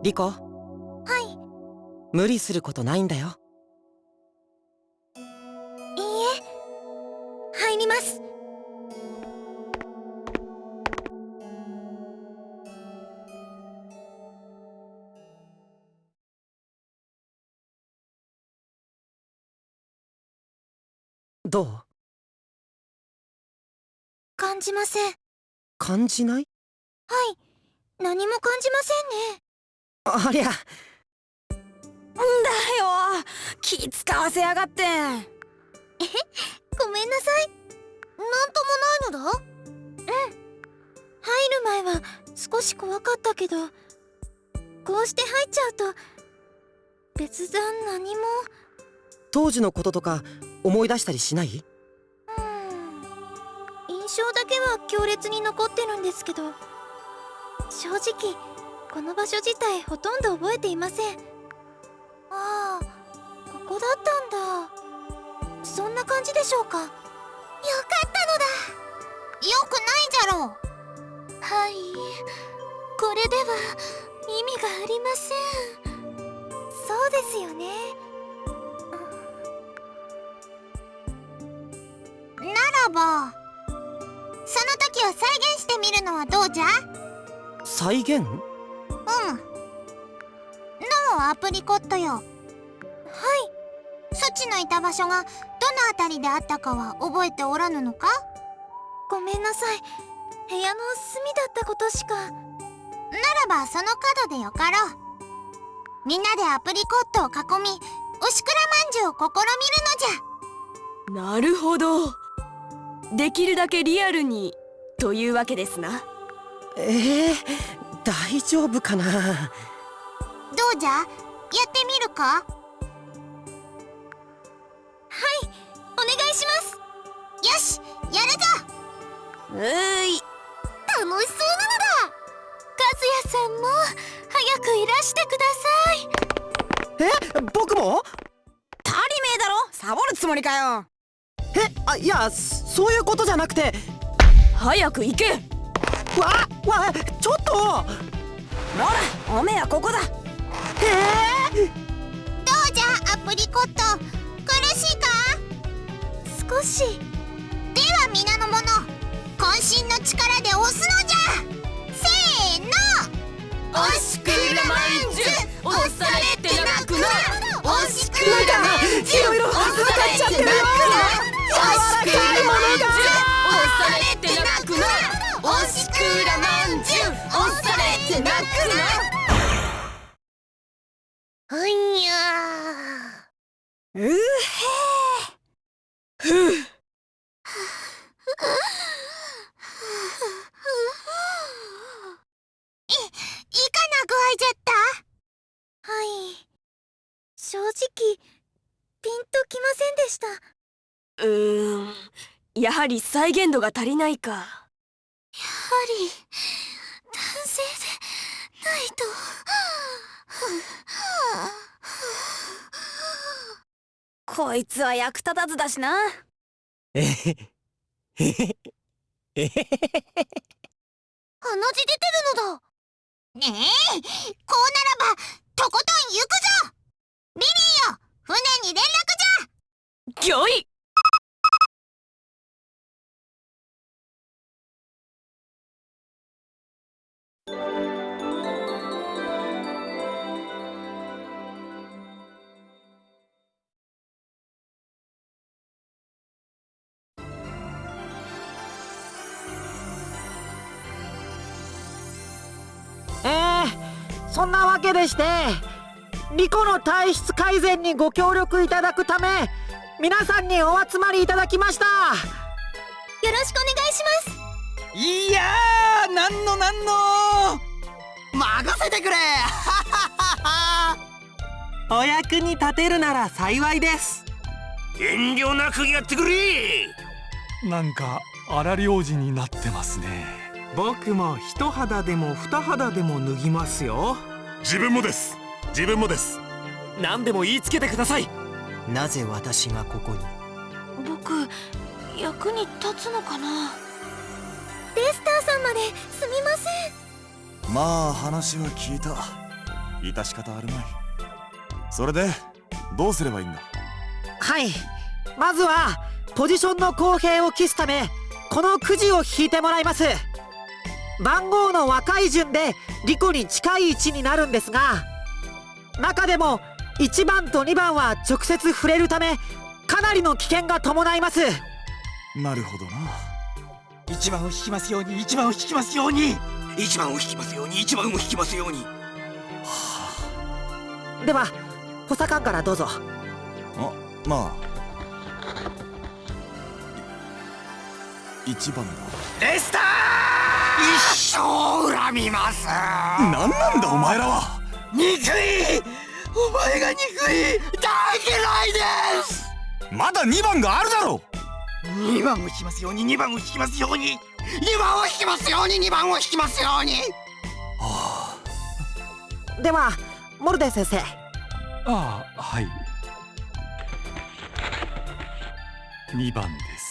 リコ。
はい。
無理することないんだよ。
いいえ、入ります。
どう？
感じません。
感じない？
はい、何も感じませんね。
ありゃ。
んだよ、気使わせやがって。
ごめんなさい。なんともないのだ。
入る前は少し怖かったけど、こうして入っちゃうと別段何も。
当時のこととか思い出したりしない？
印象だけは強烈に残ってるんですけど、正直この場所自体ほとんど覚えていません。ああ、ここだったんだ。そんな感じでしょうか。よか
ったのだ。よくないじゃろう。
はい、これでは意味がありません。
そうですよね。ならばその時を再現してみるのはどうじゃ？
再現？
のアプリコットよ。はい。そちのいた場所がどの辺りであったかは覚えておらぬのか？
ごめんなさい。部屋の隅だったことしか。
ならばその角でよかろう。みんなでアプリコットを囲み、おしくらまんじゅうを試みるのじゃ。
なるほど。できるだけリアルにというわけですな。
大丈夫かな。
どうじゃ、やってみるか。
はい、お願いします。
よし、やるぞ。楽しそうなのだ。
和也さんも早くいらしてください。
僕も？
足りめえだろ、サボるつもりかよ。
いや、そういうことじゃなくて。
早く行け。
ちょっと。
ほら、おめえはここだ。
どうじゃ、アプリコット、苦しいか。
少し。
では皆の者、渾身の力で押すのじゃ。せーの。
おしくらまんじゅう、押されて泣くな。
おしくらまんじゅう、
いろいろ
押されて泣くな。おしくらまんじゅう、押されて泣くな。おしくらまんじゅう、押されて泣くな。いや
うへふう。
いかな具合じゃった。
はい、正直ピンときませんでした。
やはり再現度が足りないか。
やはり男性でないと。
こいつは役立たずだしな。
鼻血出てるのだ。ねえ、こうならばとことん行くぞ。リリーよ、船に連絡じゃ。
ぎょい。
そんなわけでして、リコの体質改善にご協力いただくため、皆さんにお集まりいただきました。よ
ろしくお願いします。
いやー、なんの
任せてくれ。
お役に立てるなら幸いです。
遠慮なくやってくれ。
なんか荒療治になってますね。
僕も一肌でも二肌でも脱ぎますよ。
自分もです。自分もです。
何でも言いつけてください。
なぜ私がここに。
僕、役に立つのかな。レスターさんまですみません。
まあ話は聞いた。致し方あるまい。それでどうすればいいんだ。
はい、まずはポジションの公平を期すため、このくじを引いてもらいます。番号の若い順でリコに近い位置になるんですが、中でも1番と2番は直接触れるため、かなりの危険が伴います。
なるほどな。
1番を引きますように、1番を引きますように、
1番を引きますように、1番を引きますように。
では補佐官からどうぞ。
まあ1番だ。
レスター、一生恨みます。
なんなんだお前らは。
憎い、お前が憎い、大嫌いです。
まだ2番があるだろ。
2番を引きますように、2番を引きますように、
2番を引きますように、2番を引きますように。
ではモルデン先生。
はい、2番です。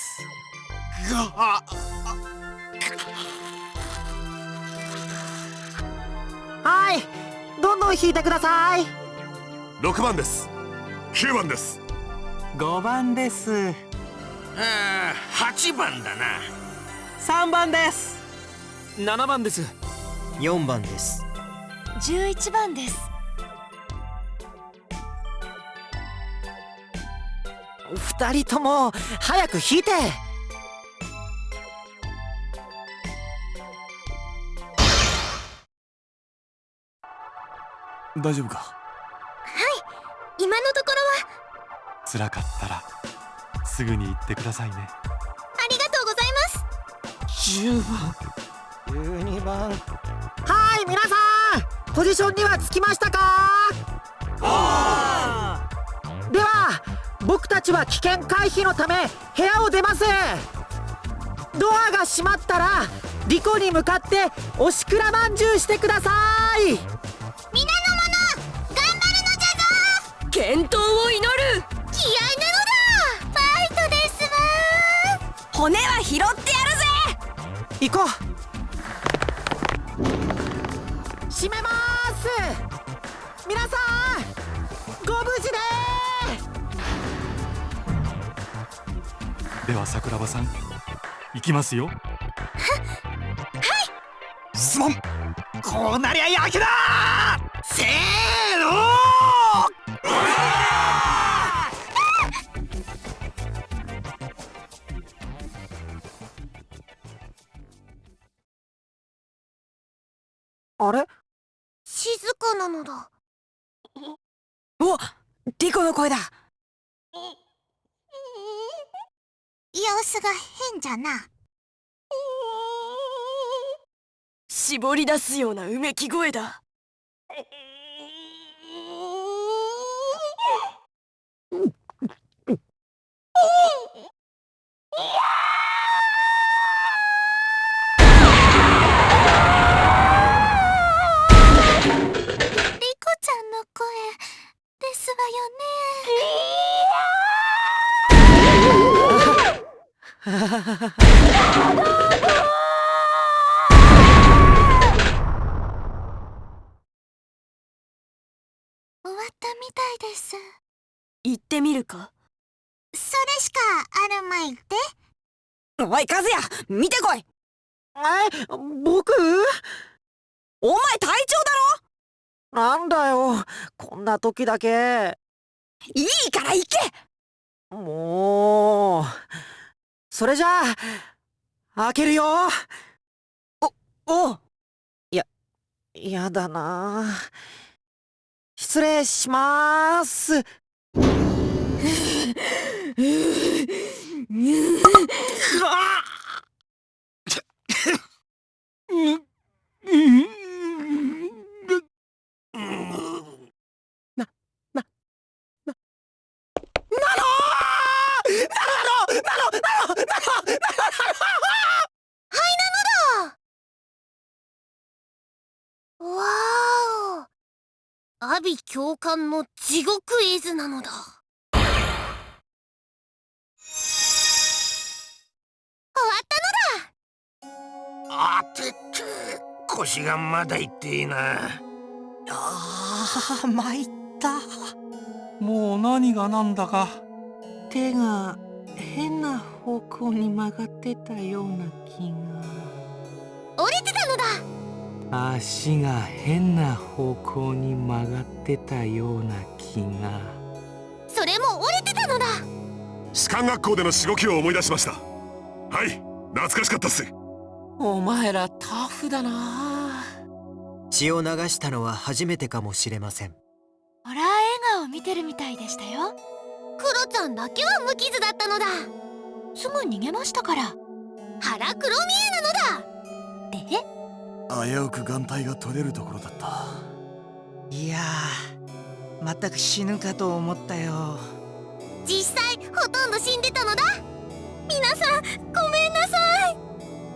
はい、どんどん引いてください。
6番です。9番です。
5番です。
8番だな。
3番です。
7番です。
4番です。
11番です。
2人とも早く引いて。
大丈夫か。
はい、今のところは。
辛かったらすぐに行ってくださいね。
ありがとうございます。
10番12番。
はい皆さん、ポジションにはつきましたか？では僕たちは危険回避のため部屋を出ます。ドアが閉まったらリコに向かっておしくらまんじゅうしてください。
皆の者、頑張るのじゃぞ。
健闘を祈る。
気合なのだ。ファイトですわ。
骨は拾ってやるぜ。
行こう。閉めまーす。皆さんご無事
では桜庭さん、行きますよ。
はい。すまん。こうなりゃ焼けだ。せーの
あれ？
静かなのだ。
お、リコの声だ。
様子が変じゃな。
絞り出すようなうめき声だ。
ちゃんの声ですわよね。終わったみたいです。
行ってみるか。
それしかあるまいって。
おい和也、見てこい。
僕？
お前隊長だろ。
なんだよ、こんな時だけ。
いいから行け。
もう、それじゃあ開けるよ。
おう。
やだな。失礼しまーす。
阿鼻教官の地獄絵図なのだ。終わったのだ。
あてて、腰がまだ痛いな。
参った。
もう何が何だか。
手が変な方向に曲がってたような気が。
折れてたのだ。
足が変な方向に曲がってたような気が。
それも折れてたのだ。
士官学校でのしごきを思い出しました。はい、懐かしかったっす。
お前らタフだな。
血を流したのは初めてかもしれません。
ホラー映画を見てるみたいでしたよ。
クロちゃんだけは無傷だったのだ。
すぐ逃げましたから。
腹黒見えなのだ。
で、
危うく眼帯が取れるところだった。
いやー、全く死ぬかと思ったよ。
実際ほとんど死んでたのだ。皆さんごめんなさ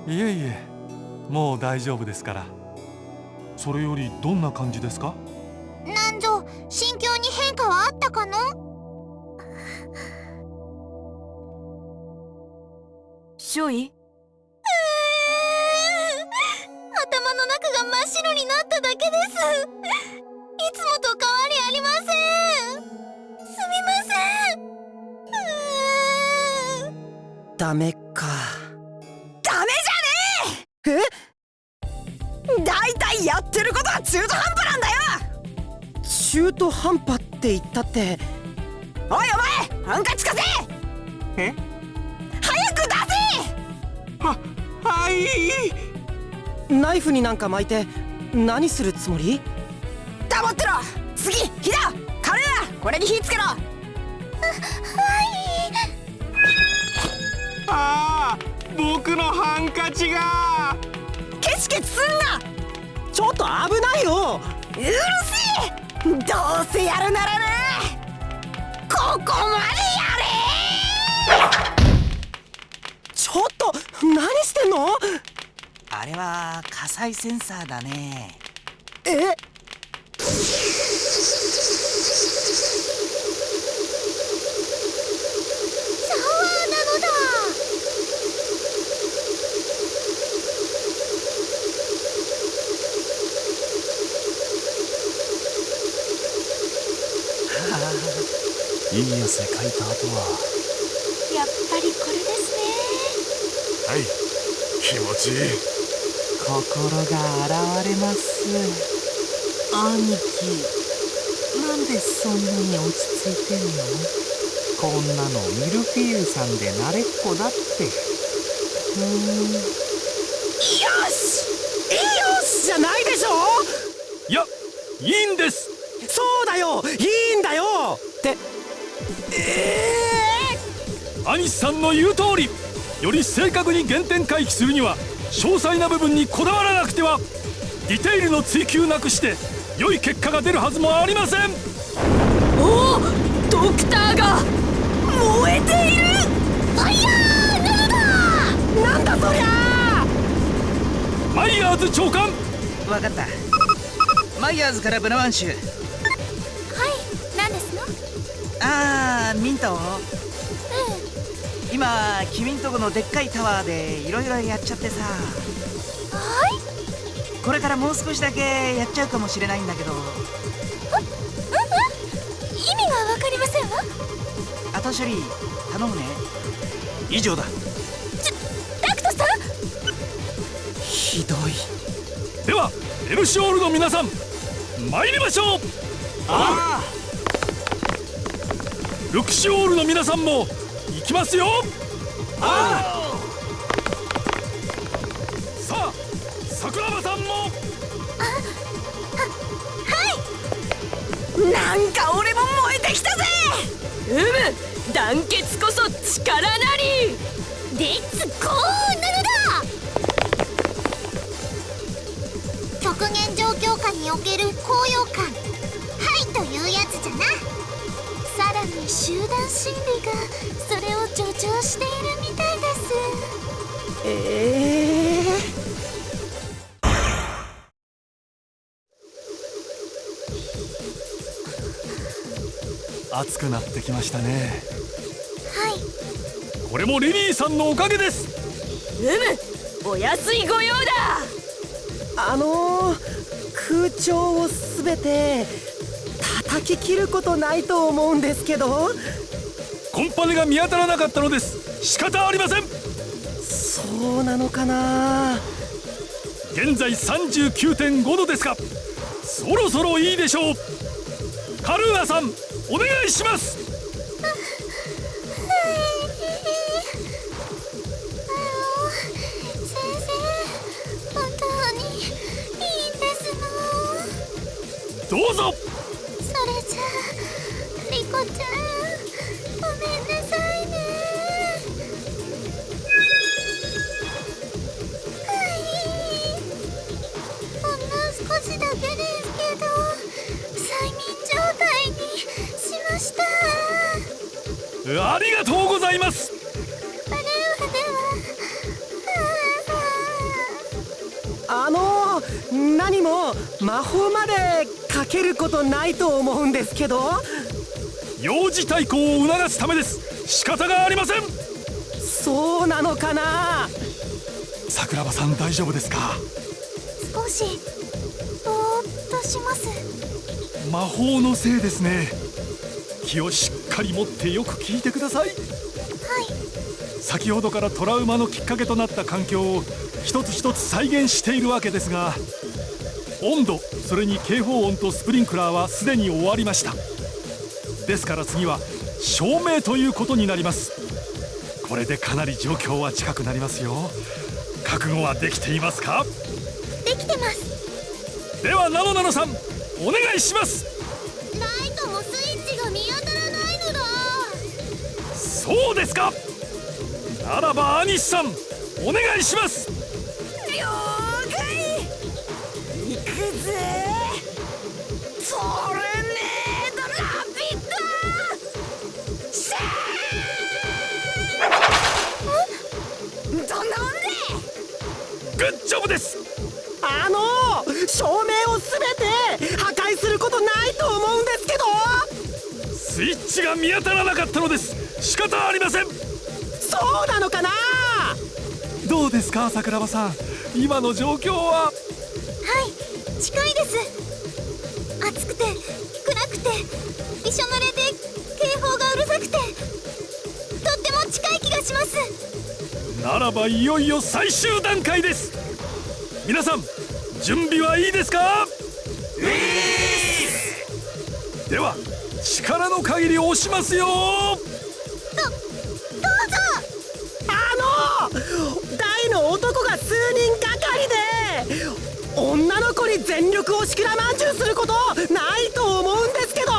い。
いえいえ、もう大丈夫ですから。それよりどんな感じですか？
南條、心境に変化はあったかの？
少尉？
頭の中が真っ白になっただけです。いつもと変わりありません。すみません。
ダメか。
ダメじゃねえ。だいたいやってることは中途半端なんだよ。
中途半端って言ったって。
おいお前、ハンカチ貸せ。
え？
早く出せ。
はい。
ナイフになんか巻いて何するつもり？
黙ってろ。次、火だ。軽いな。これに火つけろ。
はい。
僕のハンカチが。
ケチケチすんな。
ちょっと危ないよ。
うるせえ。どうせやるならな、ここまでやれ。
ちょっと何してんの？
あれは火災センサーだね。
え？
いい汗かいた後は
やっぱりこれですね。
はい、気持ちいい。
心が現れます。兄貴、なんでそんなに落ち着いてんの？こんなのミルフィーユさんで慣れっこだって。
よしよし
じゃないでしょ。
いや、いいんです。
そうだよ、いいんだよって
兄さんの言う通り、より正確に原点回帰するには詳細な部分にこだわらなくてはディテールの追求なくして良い結果が出るはずもありません。
おお、ドクターが燃えている。
ファイヤーなのだ。
なんだそりゃ。
マイヤーズ長官。
わかった。マイヤーズからブラワンシュ。
はい、何ですの？
あー、ミント。今君んとこのでっかいタワーでいろいろやっちゃってさ。
はい。
これからもう少しだけやっちゃうかもしれないんだけど。
意味がわかりませんわ。
後処理頼むね。
以上だ。
ダクトさん。
ひどい。
ではエルシオールの皆さん、参りましょう。
ああ。
ルクシオールの皆さんも行きますよ。
ああ。
さあ、桜庭さんも。
なんか俺も燃えてきたぜ。団結こそ力なり。
レッツゴーなのだ。極限状況下における高揚感、はいというやつじゃな。さらに集団心理がそれを助長しているみたいです。
暑くなってきましたね。
はい。
これもリリーさんのおかげです。
お安いご用だ。
空調をすべて叩き切ることないと思うんですけど。
コンパネが見当たらなかったのです。仕方ありません。
そうなのかな。
現在 39.5 度ですが、そろそろいいでしょう。カルーアさん、お願いします。
先生、本当にいいんですの？
どうぞ。
それじゃあリコちゃん、ごめんなさいね。ほんの少しだけですけど催眠状態にしました。
ありがとうございます。
バルーンで
は何も魔法までかけることないと思うんですけど。
幼児対抗を促すためです。仕方がありません。
そうなのかな。
桜庭さん、大丈夫ですか？
少しぼーっとします。
魔法のせいですね。気をしっかり持ってよく聞いてください。
はい。
先ほどからトラウマのきっかけとなった環境を一つ一つ再現しているわけですが、温度、それに警報音とスプリンクラーはすでに終わりました。ですから次は照明ということになります。これでかなり状況は近くなりますよ。覚悟はできていますか？
できてます。
ではナノナノさん、お願いします。
ライトもスイッチが見当たらないのだ。
そうですか。ならばアニスさん、おお願いします。
了解。行くぜ。それねーだラビットシャーン。どんなもんで。
グッジョブです。
照明をすべて破壊することないと思うんですけど。
スイッチが見当たらなかったのです。仕方ありません。
そうなのかな。
どうですか桜庭さん、今の状況は。
はい、近いです。暑くて暗くてびしょ濡れで警報がうるさくて、とっても近い気がします。
ならばいよいよ最終段階です。皆さん準備はいいですか。では力の限り押しますよ。
どうぞ。
大の男が数人がかりで女の子に全力押しくらまんじゅうすることないと思うんですけど。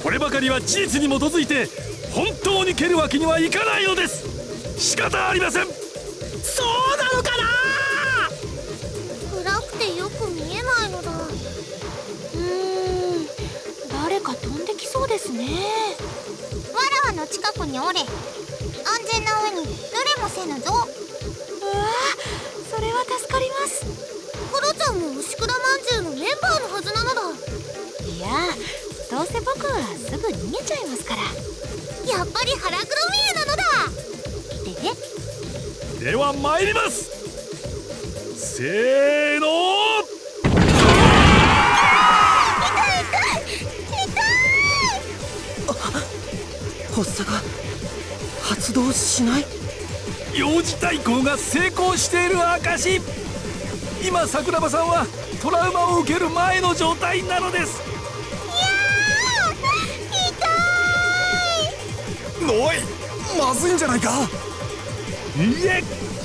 こればかりは事実に基づいて本当に蹴るわけにはいかないのです。仕方ありません。
そうなのかな。
暗くてよく見えないのだ。
誰か飛んできそうですね。
わらわの近くにおれ。安全な上に濡れもせぬぞ。
うわ、それは助かります。
クロちゃんも牛倉まんじゅうのメンバーのはずなのだ。
いや、どうせ僕はすぐ逃げちゃいますから。
やっぱり腹黒見えなのだ。
では参ります。せーの。
発作が発動しない。
幼児対抗が成功している証。今桜庭さんはトラウマを受ける前の状態なのです。
おい、まずいんじゃないか。
いえ、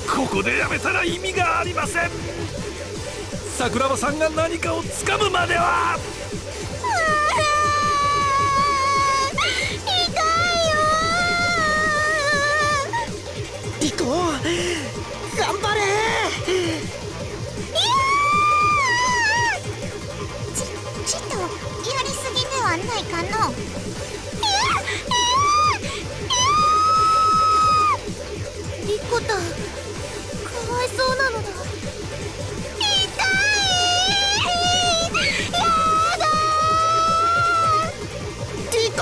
ここでやめたら意味がありません。桜庭さんが何かをつかむまでは。
リコ、頑張れ。
ちっとやりすぎではないかの。リコタ、かわいそうなのだ。痛い。やだ。
リコ。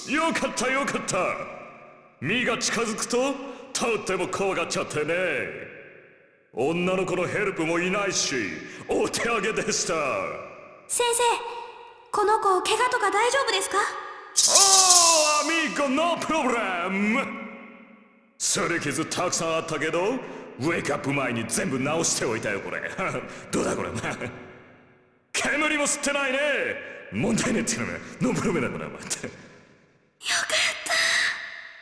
よかったよかった。ミが近づくととっても怖がっちゃってね。女の子のヘルプもいないしお手上げでした。
先生、この子怪我とか大丈夫ですか？
アミーゴノープロブレム。すり傷たくさんあったけどウェイクアップ前に全部直しておいたよこれ。どうだこれ。煙も吸ってないね。問題ねっていうのがノープロブレムだもんって。
よかっ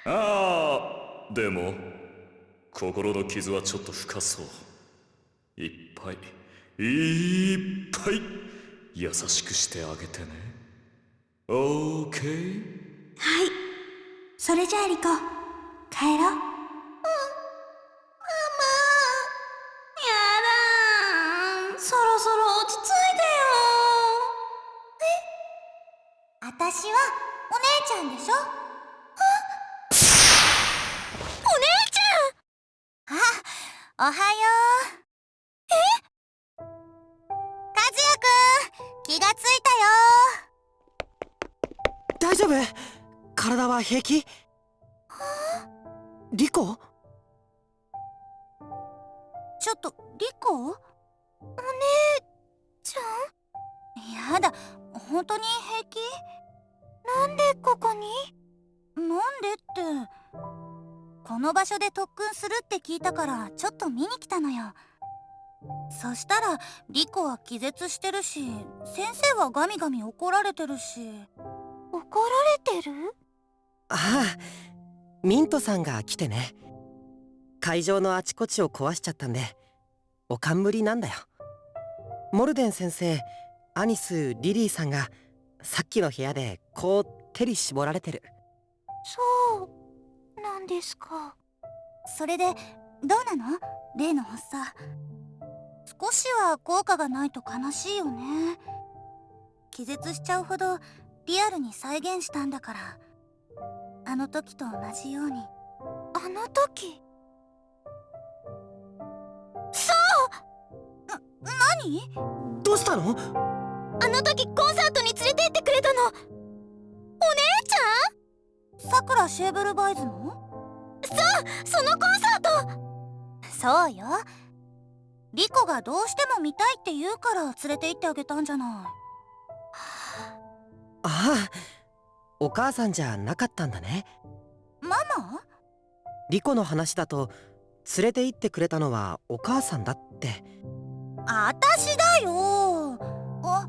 た。
ああ、でも心の傷はちょっと深そう。いっぱい優しくしてあげてね。オーケー。
はい、それじゃあリコ帰ろう。ママ、やだ、そろそろ落ち着いてよ。
私はお姉ちゃんでしょ。
お姉ち
ゃん。あ、おはよう。和也くん、気がついたよ。
大丈夫？体は平気？リコ？
ちょっとリコ？お姉ちゃん？やだ、本当に平気？なんでここに？なんでって、この場所で特訓するって聞いたからちょっと見に来たのよ。そしたらリコは気絶してるし、先生はガミガミ怒られてるし。怒られてる？
ああ、ミントさんが来てね。会場のあちこちを壊しちゃったんでお冠なんだよ。モルデン先生、アニス、リリーさんがさっきの部屋でこう手に絞られてる。
そうなんですか。それでどうなの？例の発作。少しは効果がないと悲しいよね。気絶しちゃうほどリアルに再現したんだから。あの時と同じように。あの時？そう！何？
どうしたの？
あの時コンサートに連れて行ってくれたの、お姉ちゃん？
さくらシェーブルバイズの？
そう、そのコンサート！
そうよ。リコがどうしても見たいって言うから連れて行ってあげたんじゃない。
ああ、お母さんじゃなかったんだね。
ママ？
リコの話だと連れて行ってくれたのはお母さんだって。
あたしだよ。あ、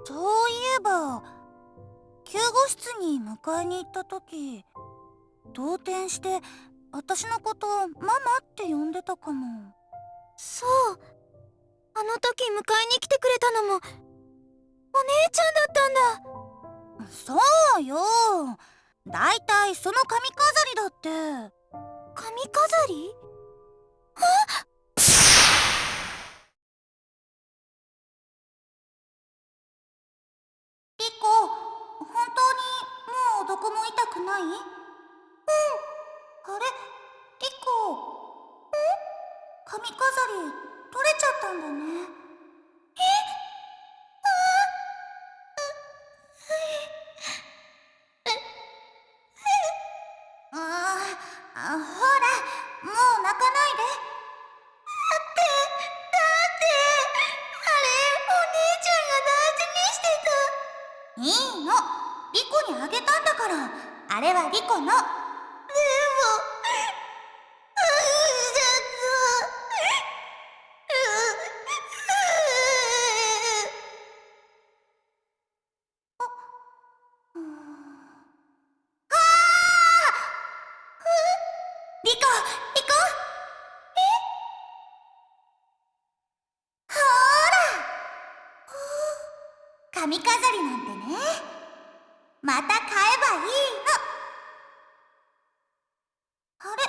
そういえば救護室に迎えに行った時、動転して私のことママって呼んでたかも。
そう、あの時迎えに来てくれたのもお姉ちゃんだったんだ。
そうよ、だいたいその髪飾りだって。
髪飾り？あっ！
リコ、本当にもうどこも痛くない？うん。あれ？リコ。髪飾り取れちゃったんだね。ほら、もう泣かないで。あれ、お姉ちゃんが大事にしてた。いいの、リコにあげたんだから。あれはリコの。でもリコ、ほーら、髪飾りなんてね、また買えばいいの。あれ、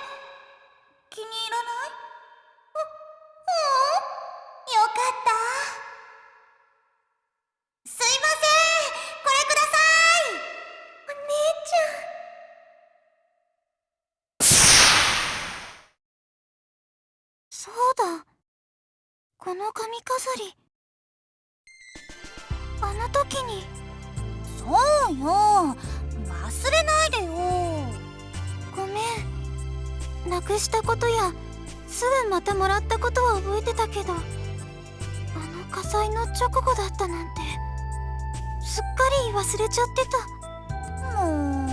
気に入らない？よかった。すいません、これください。お姉ちゃん。
そうだ、この髪飾り、あの時に。
そうよ、忘れないでよ。
ごめん、なくしたことやすぐまたもらったことは覚えてたけど、あの火災の直後だったなんてすっかり忘れちゃって
た。もう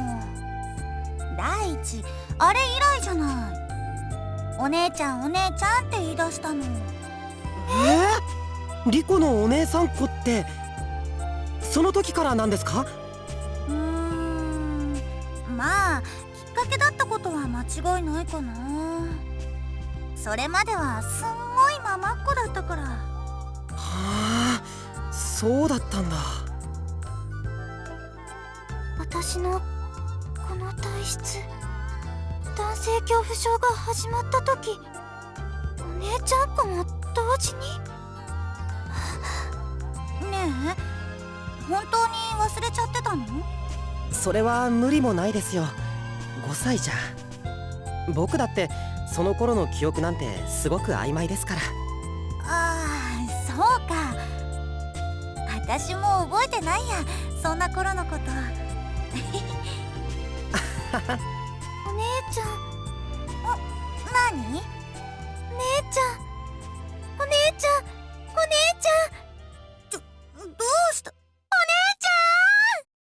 第一、あれ以来じゃない。お姉ちゃんお姉ちゃんって言い出したの。
リコのお姉さん子ってその時からなんですか？
まあきっかけだったことは間違いないかな。それまではすんごいママっ子だったから。
はあ、そうだったんだ。
私のこの体質、男性恐怖症が始まった時、お姉ちゃん子も同時に。
ねえ、本当に忘れちゃってたの？
それは無理もないですよ。5歳じゃ。僕だってその頃の記憶なんてすごく曖昧ですから。
ああ、そうか。私も覚えてないや、そんな頃のこと。お姉ちゃん。何？姉ちゃん、お姉ちゃん、お姉ちゃん。どうした？お姉ちゃ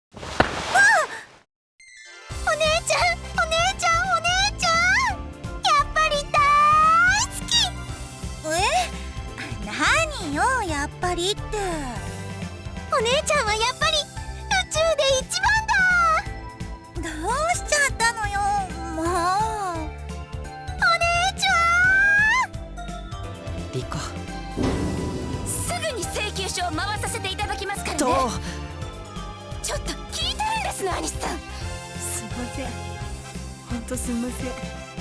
ん！お姉ちゃん、お姉ちゃん、お姉ちゃん！やっぱり大好き！何よ、やっぱりって。お姉ちゃんはやっぱり宇宙で一番だ！どうしちゃったのよ、もう。
リコ、
すぐに請求書を回させていただきますからね。ちょっと聞いてるんですの、アニスさん。
すいません、ほんとすいません。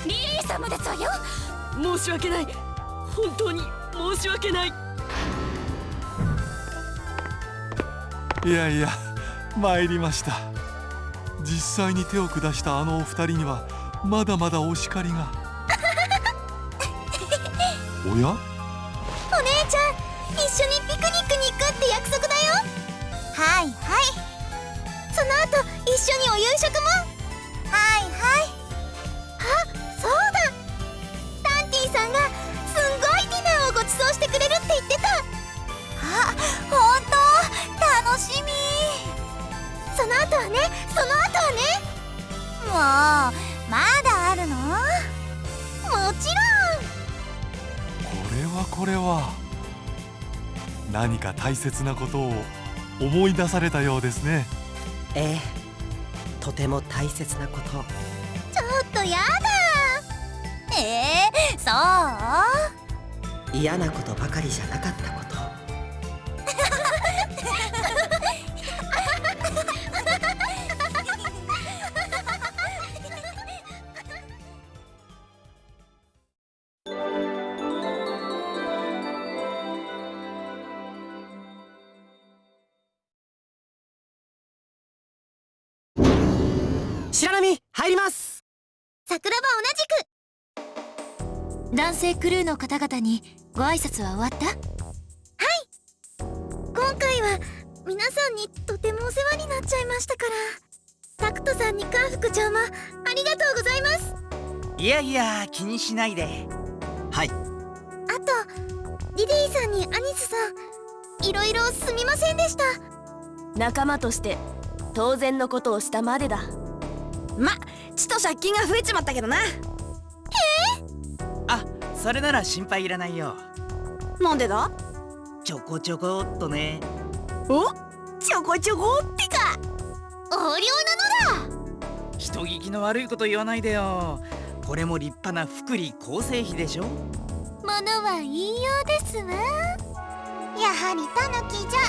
リリーさんもですわよ。
申し訳ない、本当に申し訳ない。
いやいや、参りました。実際に手を下したあのお二人にはまだまだお叱りが。おや？
お姉ちゃん、一緒にピクニックに行くって約束だよ。はいはい。その後一緒にお夕食も。はいはい。あ、そうだ、タンティさんがすんごいディナーをご馳走してくれるって言ってた。あ、ほんと楽しみ。その後はね、その後はね。もうまだあるの？もちろん。
これは何か大切なことを思い出されたようですね。
ええ、とても大切なこと。
ちょっとやだ。そう？
嫌なことばかりじゃなかったこと。白波入ります。
桜庭同じく。
男性クルーの方々にご挨拶は終わった？はい。
今回は皆さんにとてもお世話になっちゃいましたから。タクトさんにカー副長もありがとうございます。
いやいや、気にしないで。
はい。
あとリリーさんにアニスさん、いろいろすみませんでした。
仲間として当然のことをしたまでだ。ま、ちと借金が増えちまったけどな。
あ、それなら心配いらないよ。
なんでだ？
ちょこちょこっとね。
お？ちょこちょこってか。
横領なのだ。
人聞きの悪いこと言わないでよ。これも立派な福利厚生費でしょ。
ものは言いようですわ。やはりタヌキじゃ。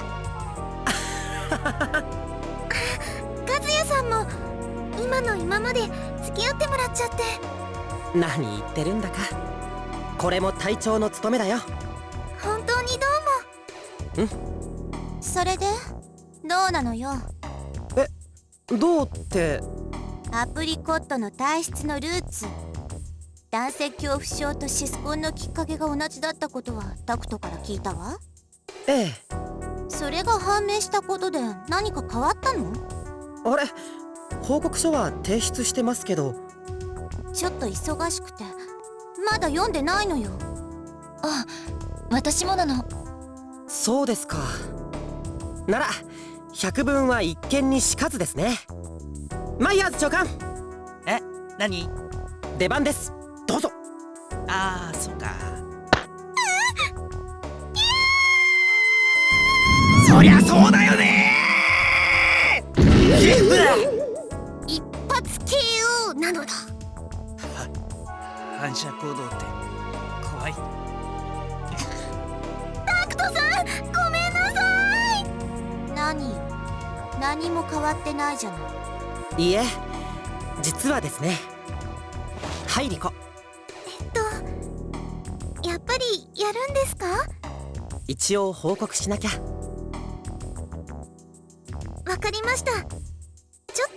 和也さんも今の今まで付き合ってもらっちゃって。
何言ってるんだか。これも隊長の務めだよ。
本当にどうも。それでどうなのよ。
どうって。
アプリコットの体質のルーツ、男性恐怖症とシスコンのきっかけが同じだったことはタクトから聞いたわ。
ええ。
それが判明したことで何か変わったの？
あれ、報告書は提出してますけど。
ちょっと忙しくてまだ読んでないのよ。
あ、私もなの。
そうですか。なら百聞は一見にしかずですね。マイヤーズ長官。
何？
出番です。どうぞ。
ああ、そうか。そりゃそうだよねー。
一発 KO なのだ。
反射行動って怖い。
タクトさん、ごめんなさい。何も変わってないじゃない。
いいえ、実はですね。はい、リコ。
やっぱりやるんですか？
一応報告しなきゃ。
わかりました。ちょっ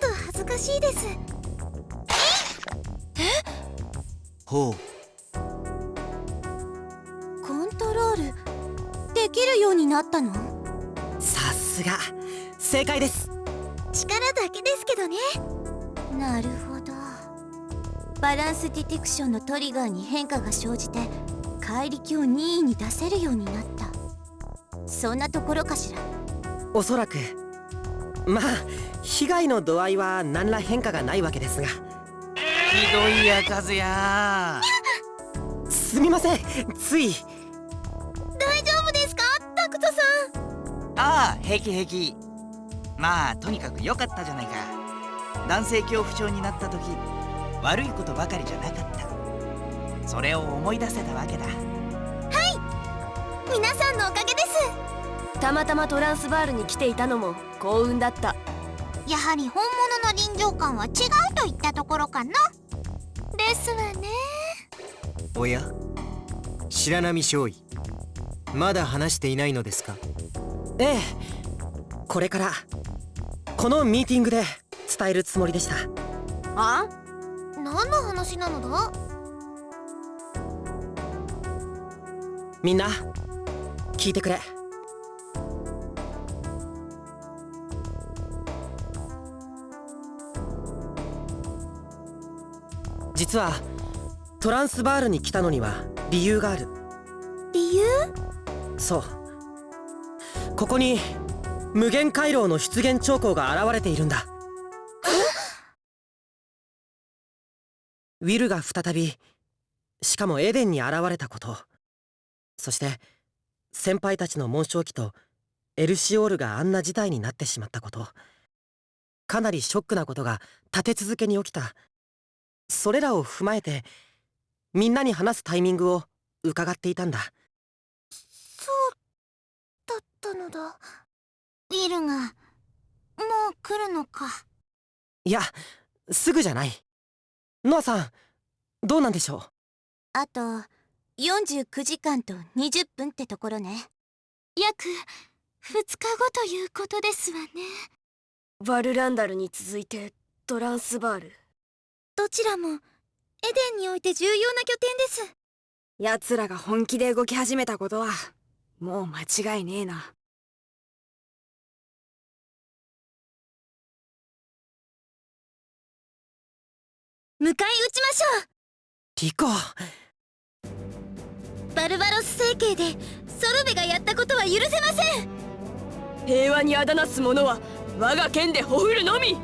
と恥ずかしいです。
ほう。
コントロールできるようになったの？
さすが正解です。
力だけですけどね。
なるほど。バランスディテクションのトリガーに変化が生じて怪力を任意に出せるようになった。そんなところかしら。
おそらく。まあ被害の度合いは何ら変化がないわけですが。
ひどいや和也。
すみません、つい。
大丈夫ですか、タクトさん。
ああ、平気平気。まあとにかく良かったじゃないか。男性恐怖症になった時悪いことばかりじゃなかった。それを思い出せたわけだ。
はい、皆さんのおかげです。
たまたまトランスバールに来ていたのも幸運だった。
やはり本物の臨場感は違うといったところかな。
ですわね。
おや、白波少尉、まだ話していないのですか？
ええ、これからこのミーティングで伝えるつもりでした。
あ？何の話なのだ？
みんな聞いてくれ。実はトランスバールに来たのには理由がある。
理由？
そう、ここに無限回廊の出現兆候が現れているんだ。ウィルが再び、しかもエデンに現れたこと、そして先輩たちの紋章機とエルシオールがあんな事態になってしまったこと、かなりショックなことが立て続けに起きた。それらを踏まえてみんなに話すタイミングを伺っていたんだ。
そうだったのだ。ウィルがもう来るのか。
いや、すぐじゃない。ノアさん、どうなんでしょう？
あと49時間と20分ってところね。
約2日後ということですわね。
バルランダルに続いてトランスバール。
どちらもエデンにおいて重要な拠点です。
奴らが本気で動き始めたことはもう間違いねえな。
迎え撃ちましょう。
リコ。
バルバロス星系でソルベがやったことは許せません。
平和にあだなす者は我が剣でほふるのみ。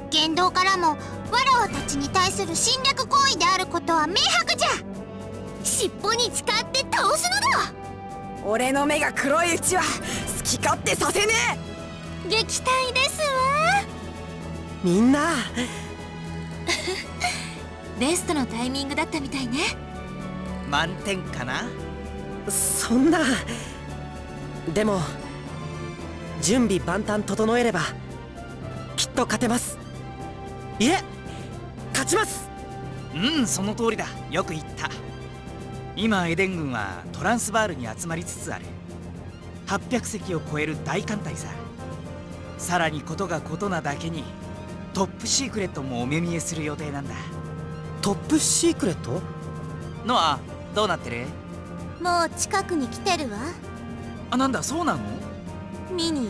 言動からもワラワたちに対する侵略行為であることは明白じゃ。尻尾に誓って倒すのだ。
俺の目が黒いうちは好き勝手させね
え。撃退ですわ。
みんな
ベストのタイミングだったみたいね。
満点かな。
そんな。でも準備万端整えればきっと勝てます。いえ、勝ちます。
その通りだ。よく言った。今エデン軍はトランスバールに集まりつつある。800隻を超える大艦隊さ。さらにことがことなだけにトップシークレットもお目見えする予定なんだ。
トップシークレット？
ノア、どうなってる？
もう近くに来てるわ。
あ、なんだ、そうなの？
見に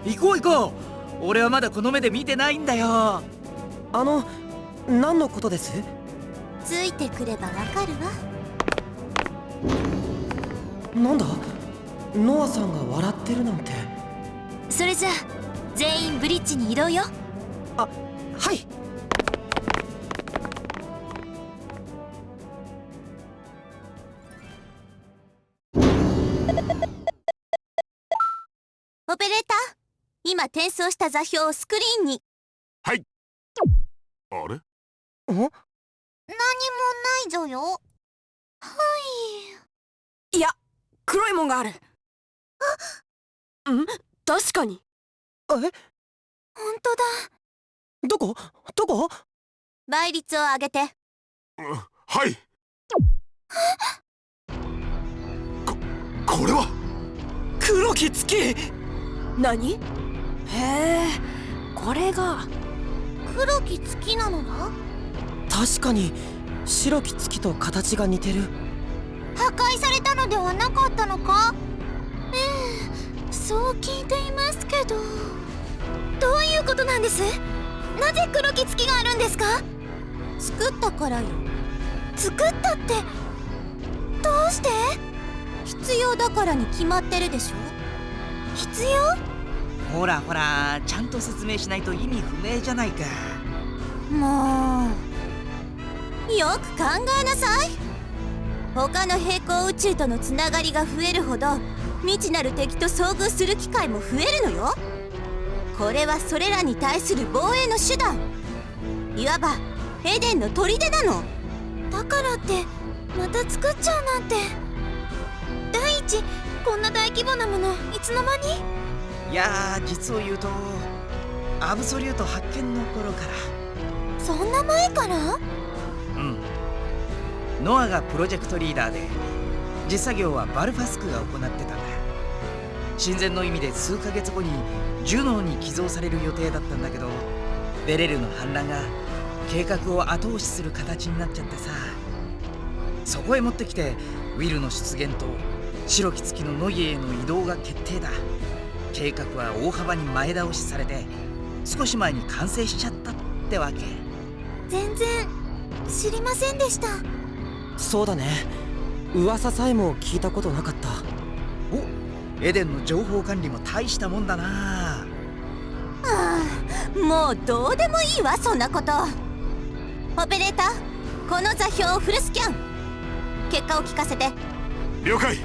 行こう行こう。俺はまだこの目で見てないんだよ。
何のことです？
ついてくればわかるわ。
なんだ、ノアさんが笑ってるなんて。
それじゃあ全員ブリッジに移動よ。
あ、はい。
オペレーター、今転送した座標をスクリーンに。
はい。あれ？
何もないぞよ。はい。
いや、黒いもんがある。確かに。
本当だ。
どこ？
倍率を上げて。
はい。これは
黒き月。
何？へえ、これが
黒き月なのだ。
確かに白き月と形が似てる。
破壊されたのではなかったのか？
そう聞いていますけど、どういうことなんです？なぜ黒き月があるんですか？
作ったからよ。
作ったってどうして？
必要だからに決まってるでしょ。
必要？
ほらほら、ちゃんと説明しないと意味不明じゃないか。
もうよく考えなさい。他の平行宇宙とのつながりが増えるほど未知なる敵と遭遇する機会も増えるのよ。これはそれらに対する防衛の手段、いわばエデンの砦なの。
だからってまた作っちゃうなんて。第一、こんな大規模なものいつの間に？
いやー、実を言うとアブソリュート発見の頃から。
そんな前から？
うん。ノアがプロジェクトリーダーで、実作業はバルファスクが行ってたんだ。親善の意味で数ヶ月後にジュノーに寄贈される予定だったんだけど、ベレルの反乱が計画を後押しする形になっちゃってさ。そこへ持ってきてウィルの出現と白き月のノイエへの移動が決定だ。計画は大幅に前倒しされて少し前に完成しちゃったってわけ。
全然知りませんでした。
そうだね、噂さえも聞いたことなかった。
お、エデンの情報管理も大したもんだな。
もうどうでもいいわ、そんなこと。オペレーター、この座標をフルスキャン。結果を聞かせて。
了解。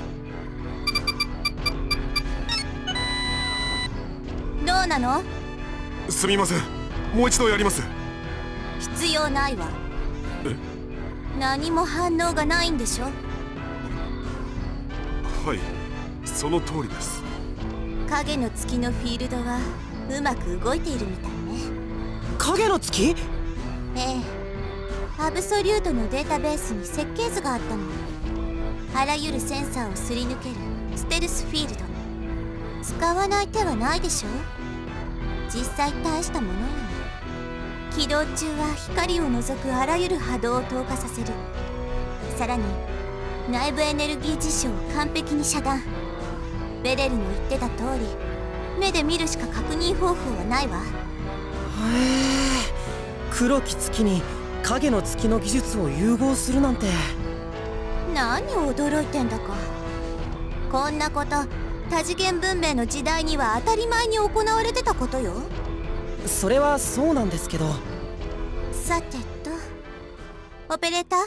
どうなの？
すみません、もう一度やります。
必要ないわ。
え？
何も反応がないんでしょ？
はい、その通りです。
影の月のフィールドはうまく動いているみたいね。
影の月？
ええ、アブソリュートのデータベースに設計図があったの。あらゆるセンサーをすり抜けるステルスフィールド。使わない手はないでしょ。実際大したものよ。起動中は光を除くあらゆる波動を透過させる。さらに内部エネルギー事象を完璧に遮断。ベレルの言ってた通り、目で見るしか確認方法はないわ。
へえ、黒き月に影の月の技術を融合するなんて。
何を驚いてんだか。こんなこと多次元文明の時代には当たり前に行われてたことよ。
それはそうなんですけど。
さてと、オペレーター、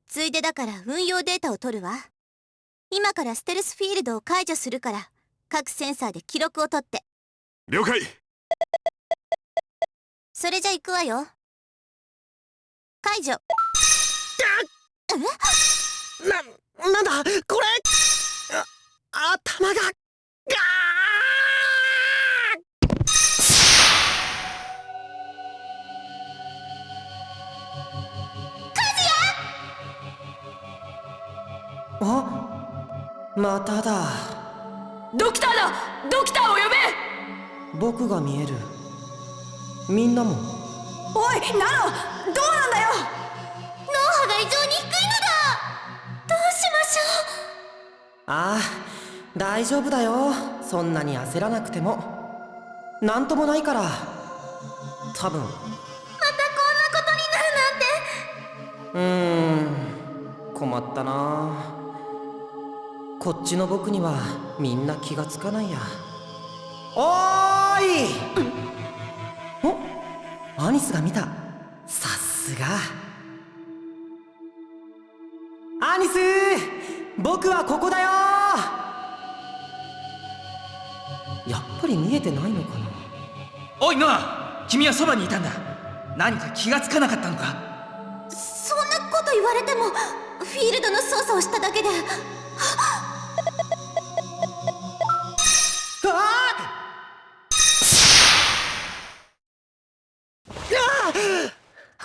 ついでだから運用データを取るわ。今からステルスフィールドを解除するから、各センサーで記録を取って。
了解。
それじゃ行くわよ。解除。
なんだこれ。頭がまただ。
ドクターだ、ドクターを呼べ。
僕が見える。みんなも。
おいナロ、どうなんだよ。
脳波が異常に低いのだ。どうしましょう。
ああ、大丈夫だよ。そんなに焦らなくても。なんともないから。多分。
またこんなことになるなんて。
困ったな。こっちの僕にはみんな気がつかないや。おーい、お、アニスが見た。さすがアニス、僕はここだよ。やっぱり見えてないのかな。
おいノア、君はそばにいたんだ。何か気がつかなかったのか。
そんなこと言われても、フィールドの操作をしただけで。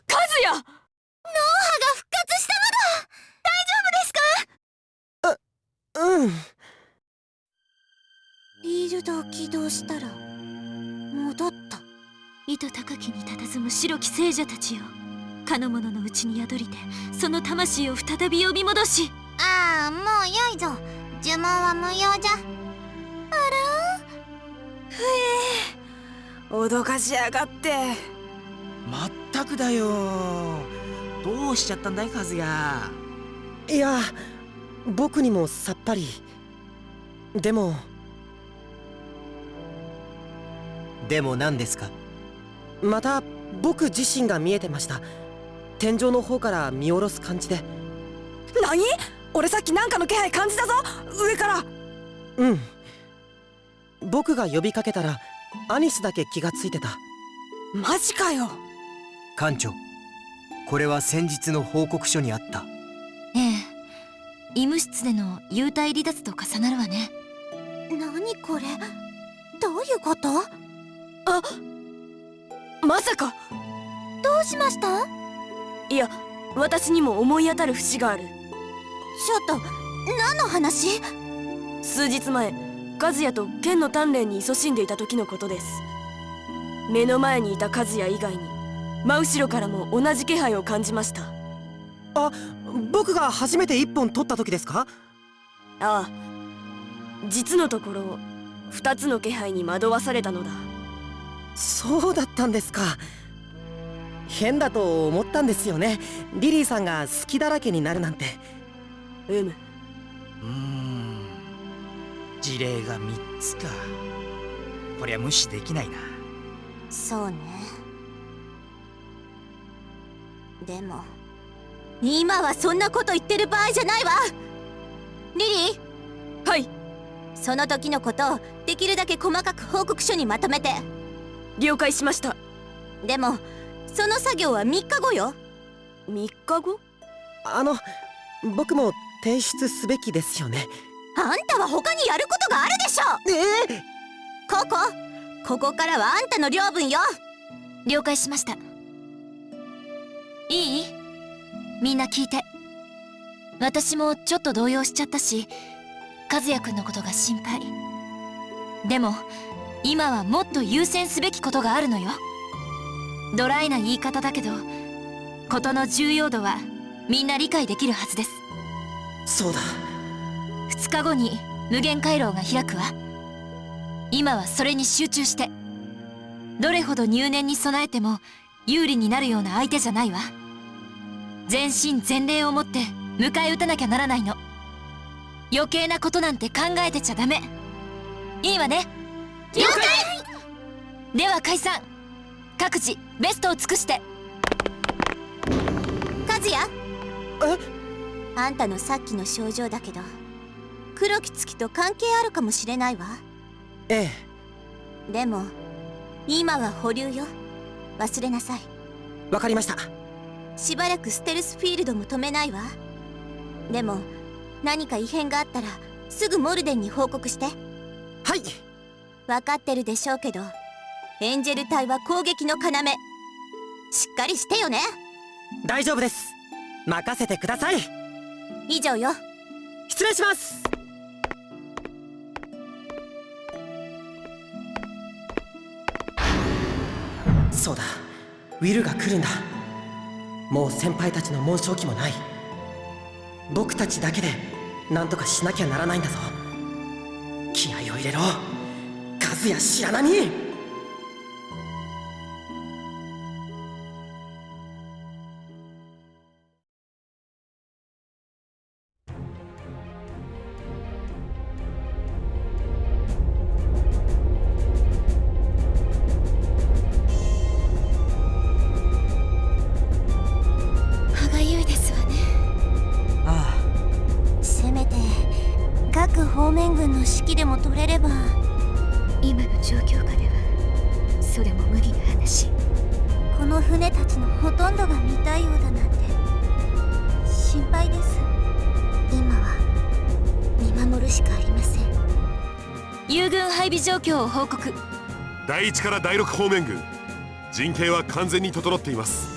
カズヤ！
脳波が復活したのだ。大丈夫ですか？
うん。
リージュ
ルドを起動したら戻った。
糸高きに佇む白き聖者たちよ、かの者のうちに宿りてその魂を再び呼び戻し。
ああ、もうよいぞ。呪文は無用じゃ。あら
脅かしやがって。
まったくだよ。どうしちゃったんだいカズヤ。
いや、僕にもさっぱり。でも
何ですか？
また僕自身が見えてました。天井の方から見下ろす感じで。
何？俺さっきなんかの気配感じたぞ、上から。
うん、僕が呼びかけたらアニスだけ気がついてた。
マジかよ。
艦長、これは先日の報告書にあった。
ええ、医務室での幽体離脱と重なるわね。
何これ、どういうこと？
あ、まさか。
どうしました？
いや、私にも思い当たる節がある。
ちょっと、何の話？
数日前、和也と剣の鍛錬に勤しんでいた時のことです。目の前にいた和也以外に真後ろからも同じ気配を感じました。
あ、僕が初めて一本取った時ですか？
ああ、実のところ2つの気配に惑わされたのだ。
そうだったんですか。変だと思ったんですよね、リリーさんが好きだらけになるなんて。
事例が3つか。こりゃ無視できないな。
そうね。でも今はそんなこと言ってる場合じゃないわ。リリ
ー。はい。
その時のことをできるだけ細かく報告書にまとめて。
了解しました。
でもその作業は3日後よ。
3日後？
僕も提出すべきですよね。
あんたは他にやることがあるでしょ。ここからはあんたの領分よ。
了解しました。いい？みんな聞いて。私もちょっと動揺しちゃったし、和也くんのことが心配。でも今はもっと優先すべきことがあるのよ。ドライな言い方だけど、事の重要度はみんな理解できるはずです。
そうだ。
2日後に無限回廊が開くわ。今はそれに集中して。どれほど入念に備えても有利になるような相手じゃないわ。全身全霊をもって迎え撃たなきゃならないの。余計なことなんて考えてちゃダメ。いいわね。
了解。
では解散。各自ベストを尽くして。
和也。あんたのさっきの症状だけど、黒き月と関係あるかもしれないわ。
え
え。でも今は保留よ。忘れなさい。
わかりました。
しばらくステルスフィールドも止めないわ。でも何か異変があったらすぐモルデンに報告して。
はい。
分かってるでしょうけど、エンジェル隊は攻撃の要。しっかりしてよね。
大丈夫です。任せてください。
以上よ。
失礼します。そうだ、ウィルが来るんだ。もう先輩たちの紋章機もない。僕たちだけで何とかしなきゃならないんだぞ。気合を入れろ、カズヤ白波。
方面軍の指揮でも取れれば。
今の状況下ではそれも無理な話。
この船たちのほとんどが見たいようだなんて心配です。今は見守るしかありません。
友軍配備状況を報告。
第1から第6方面軍、陣形は完全に整っています。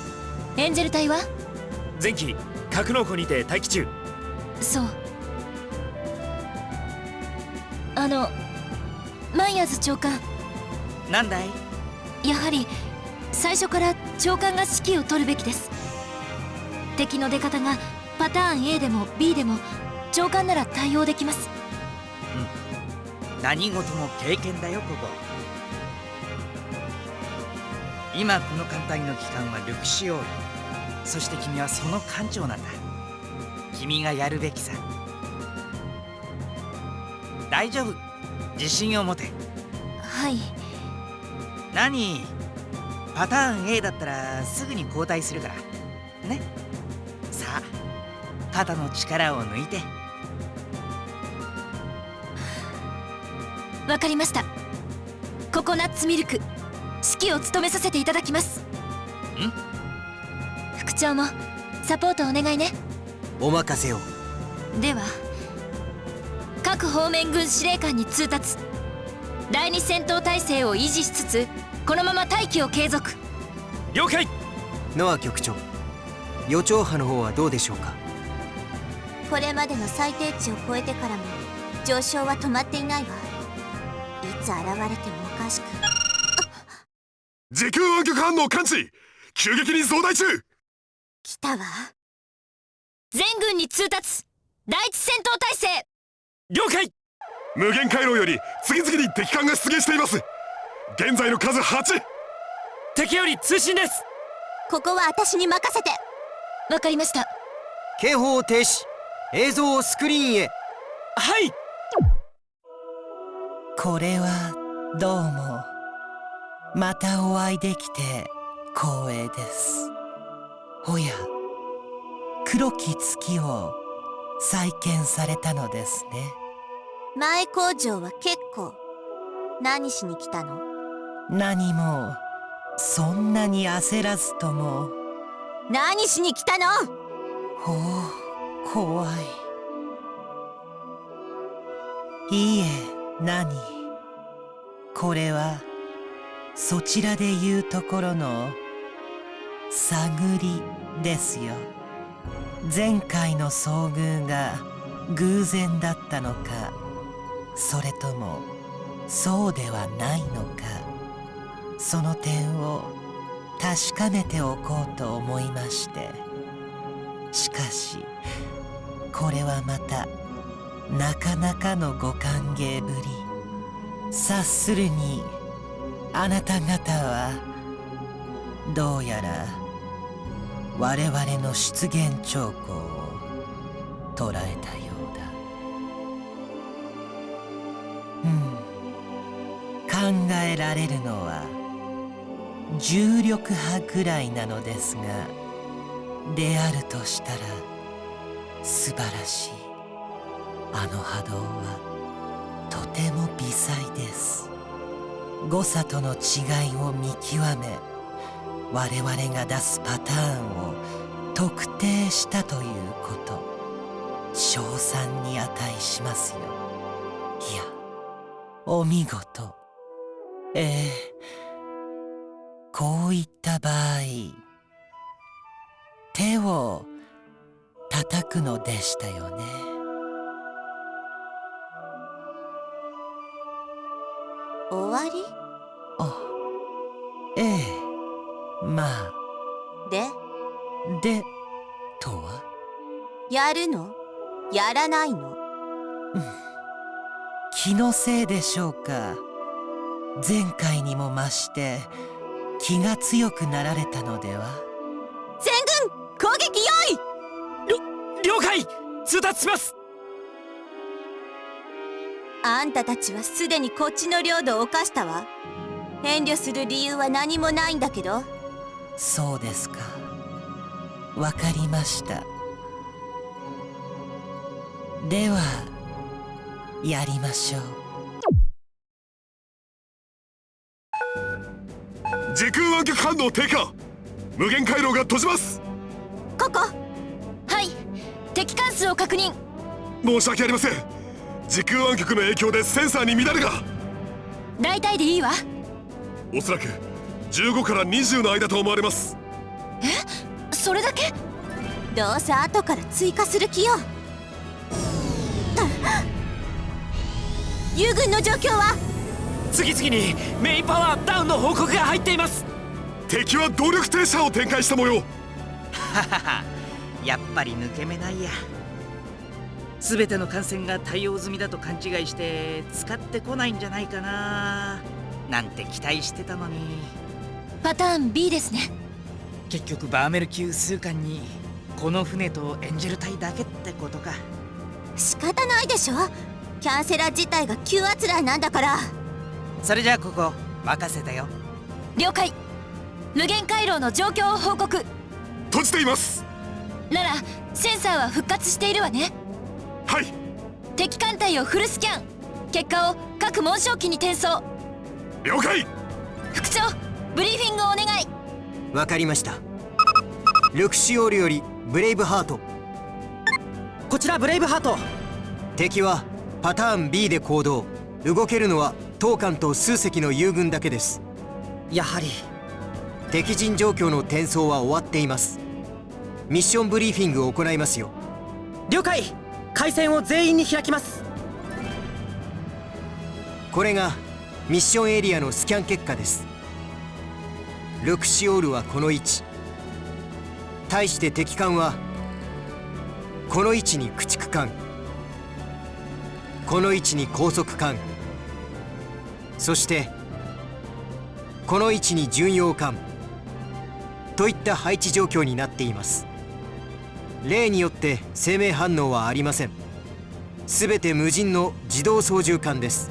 エンジェル隊は？
前期格納庫にて待機中。
そう。マイヤーズ長官。
なんだい？
やはり最初から長官が指揮を取るべきです。敵の出方がパターン A でも B でも長官なら対応できます。
何事も経験だよ、ここ。今この艦隊の旗艦はルクシオール。そして君はその艦長なんだ。君がやるべきさ。大丈夫、自信を持て。
はい。
何、パターン A だったらすぐに交代するからね。さあ、肩の力を抜いて。
わかりました。ココナッツミルク指揮を務めさせていただきます。副長もサポートお願いね。
お任せを。
では各方面軍司令官に通達。第二戦闘態勢を維持しつつこのまま待機を継続。
了解。
ノア局長、予兆波の方はどうでしょうか。
これまでの最低値を超えてからも上昇は止まっていないわ。いつ現れてもおかしく。
時空湾曲反応感知、急激に増大中。
来たわ。
全軍に通達。第一戦闘態勢。
了解。
無限回廊より次々に敵艦が出現しています。現在の数8。
敵より通信です。
ここは私に任せて。
わかりました。
警報停止。映像をスクリーンへ。
はい。
これはどうも。またお会いできて光栄です。おや、黒き月を再建されたのですね。
前工場は結構。何しに来たの？
何もそんなに焦らずとも。
何しに来たの？
ほう、怖い。いいえ、何。これはそちらで言うところの探りですよ。前回の遭遇が偶然だったのか、それともそうではないのか、その点を確かめておこうと思いまして。しかしこれはまたなかなかのご歓迎ぶり。察するにあなた方はどうやら我々の出現兆候を捉えたようだ。考えられるのは重力波ぐらいなのですが、であるとしたら素晴らしい。あの波動はとても微細です。誤差との違いを見極め、我々が出すパターンを特定したということ、称賛に値しますよ。いや、お見事。こういった場合、手を叩くのでしたよね。
終わり？
ええ、まあ。でとは？
やるの？やらないの？
気のせいでしょうか。前回にも増して気が強くなられたのでは？
全軍攻撃用
意！了解！通達します。
あんたたちはすでにこっちの領土を侵したわ。遠慮する理由は何もないんだけど。
そうですか。わかりました。ではやりましょう。
時空湾曲反応低下。無限回廊が閉じます。
ここ。
はい、敵関数を確認。
申し訳ありません。時空湾曲の影響でセンサーに乱れが。
大体でいいわ。
おそらく15から20の間と思われます。
それだけ？
どうせ後から追加する気よ。友軍の状況は？
次々にメインパワーダウンの報告が入っています。
敵は動力停車を展開した模様。
ははは、やっぱり抜け目ないや。全ての艦船が対応済みだと勘違いして使ってこないんじゃないかななんて期待してたのに。
パターン B ですね。
結局バーメル級数艦にこの船とエンジェル隊だけってことか。
仕方ないでしょ、キャンセラー自体が急あつらいなんだから。
それじゃあここ任せたよ。
了解。無限回廊の状況を報告。
閉じています。
ならセンサーは復活しているわね。
はい。
敵艦隊をフルスキャン。結果を各紋章機に転送。
了解。
副長、ブリーフィングをお願い。
わかりました。ルクシオールよりブレイブハート。
こちらブレイブハート。
敵はパターン B で行動。動けるのは当艦と数隻の友軍だけです。
やはり
敵陣状況の転送は終わっています。ミッションブリーフィングを行いますよ。
了解。回線を全員に開きます。
これがミッションエリアのスキャン結果です。ルクシオールはこの位置。対して敵艦はこの位置に駆逐艦、この位置に高速艦、そしてこの位置に巡洋艦といった配置状況になっています。例によって生命反応はありません。すべて無人の自動操縦艦です。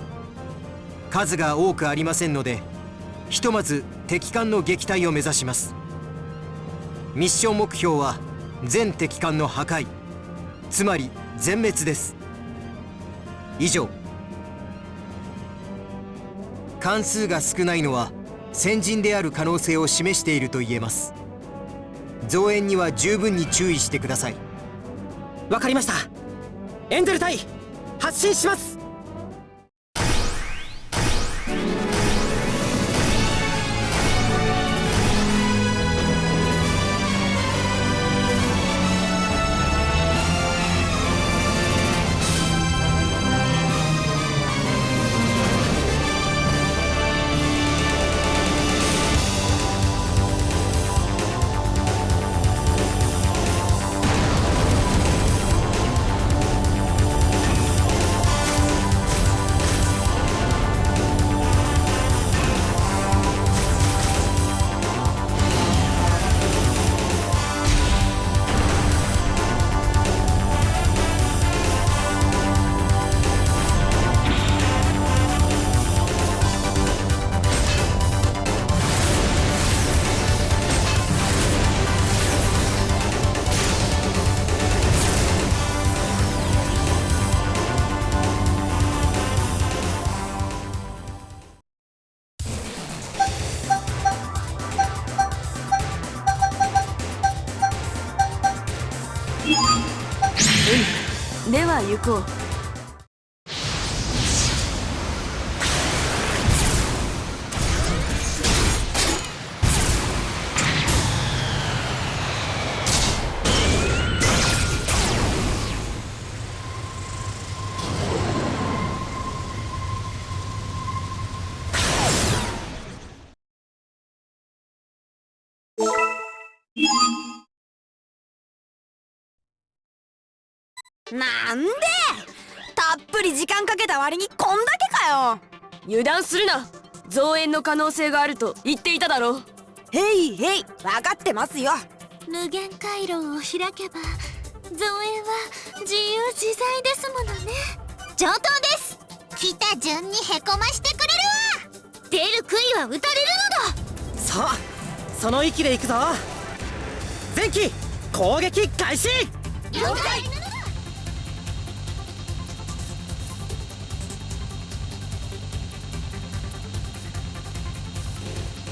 数が多くありませんので、ひとまず敵艦の撃退を目指します。ミッション目標は全敵艦の破壊、つまり全滅です。以上。艦数が少ないのは先人である可能性を示していると言えます。増援には十分に注意してください。
わかりました。エンゼル隊発進します。
では行こう。
なんでたっぷり時間かけた割にこんだけかよ。
油断するな。増援の可能性があると言っていただろう。
へいへい、分かってますよ。
無限回廊を開けば増援は自由自在ですものね。
上等です。来た順にへこましてくれるわ。出る杭は打たれるのだ。
そう、その息で行くぞ。前期攻撃開始。
了解。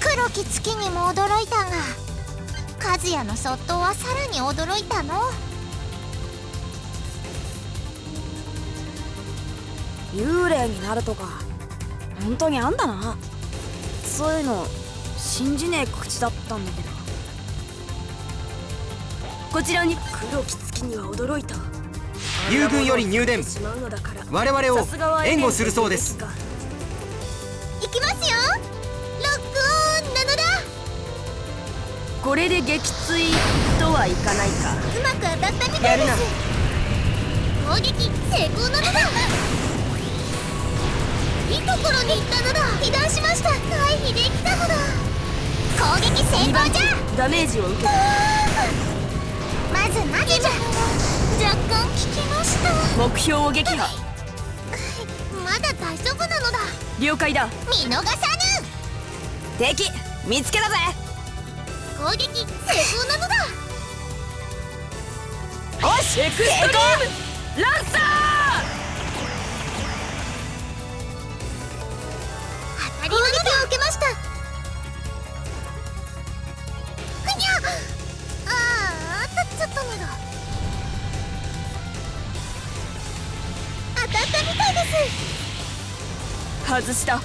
黒き月にも驚いたが、和也のそっとはさらに驚いたの。
幽霊になるとか本当にあんだな。そういうの信じねえ口だったんだけど。
こちらに黒き月には驚いた。
友軍より入電。我々を援護するそうです。
い
これで撃墜とはいかないか。
うまく当たったみたいです。攻撃成功なのだ。いいところに行ったのだ。被弾しました。回避できたのだ。攻撃成功じゃ。
ダメージを受けた。
まず何じゃ。若干効きました。
目標を撃破。
まだ大丈夫なのだ。
了解だ。
見逃さぬ。
敵見つけたぜ。
攻撃成功なのだ。
よし、エクストリームランサー。
当たり前を受けました。ふにゃ。当たっちゃったのだ。当たったみたいです。
外した。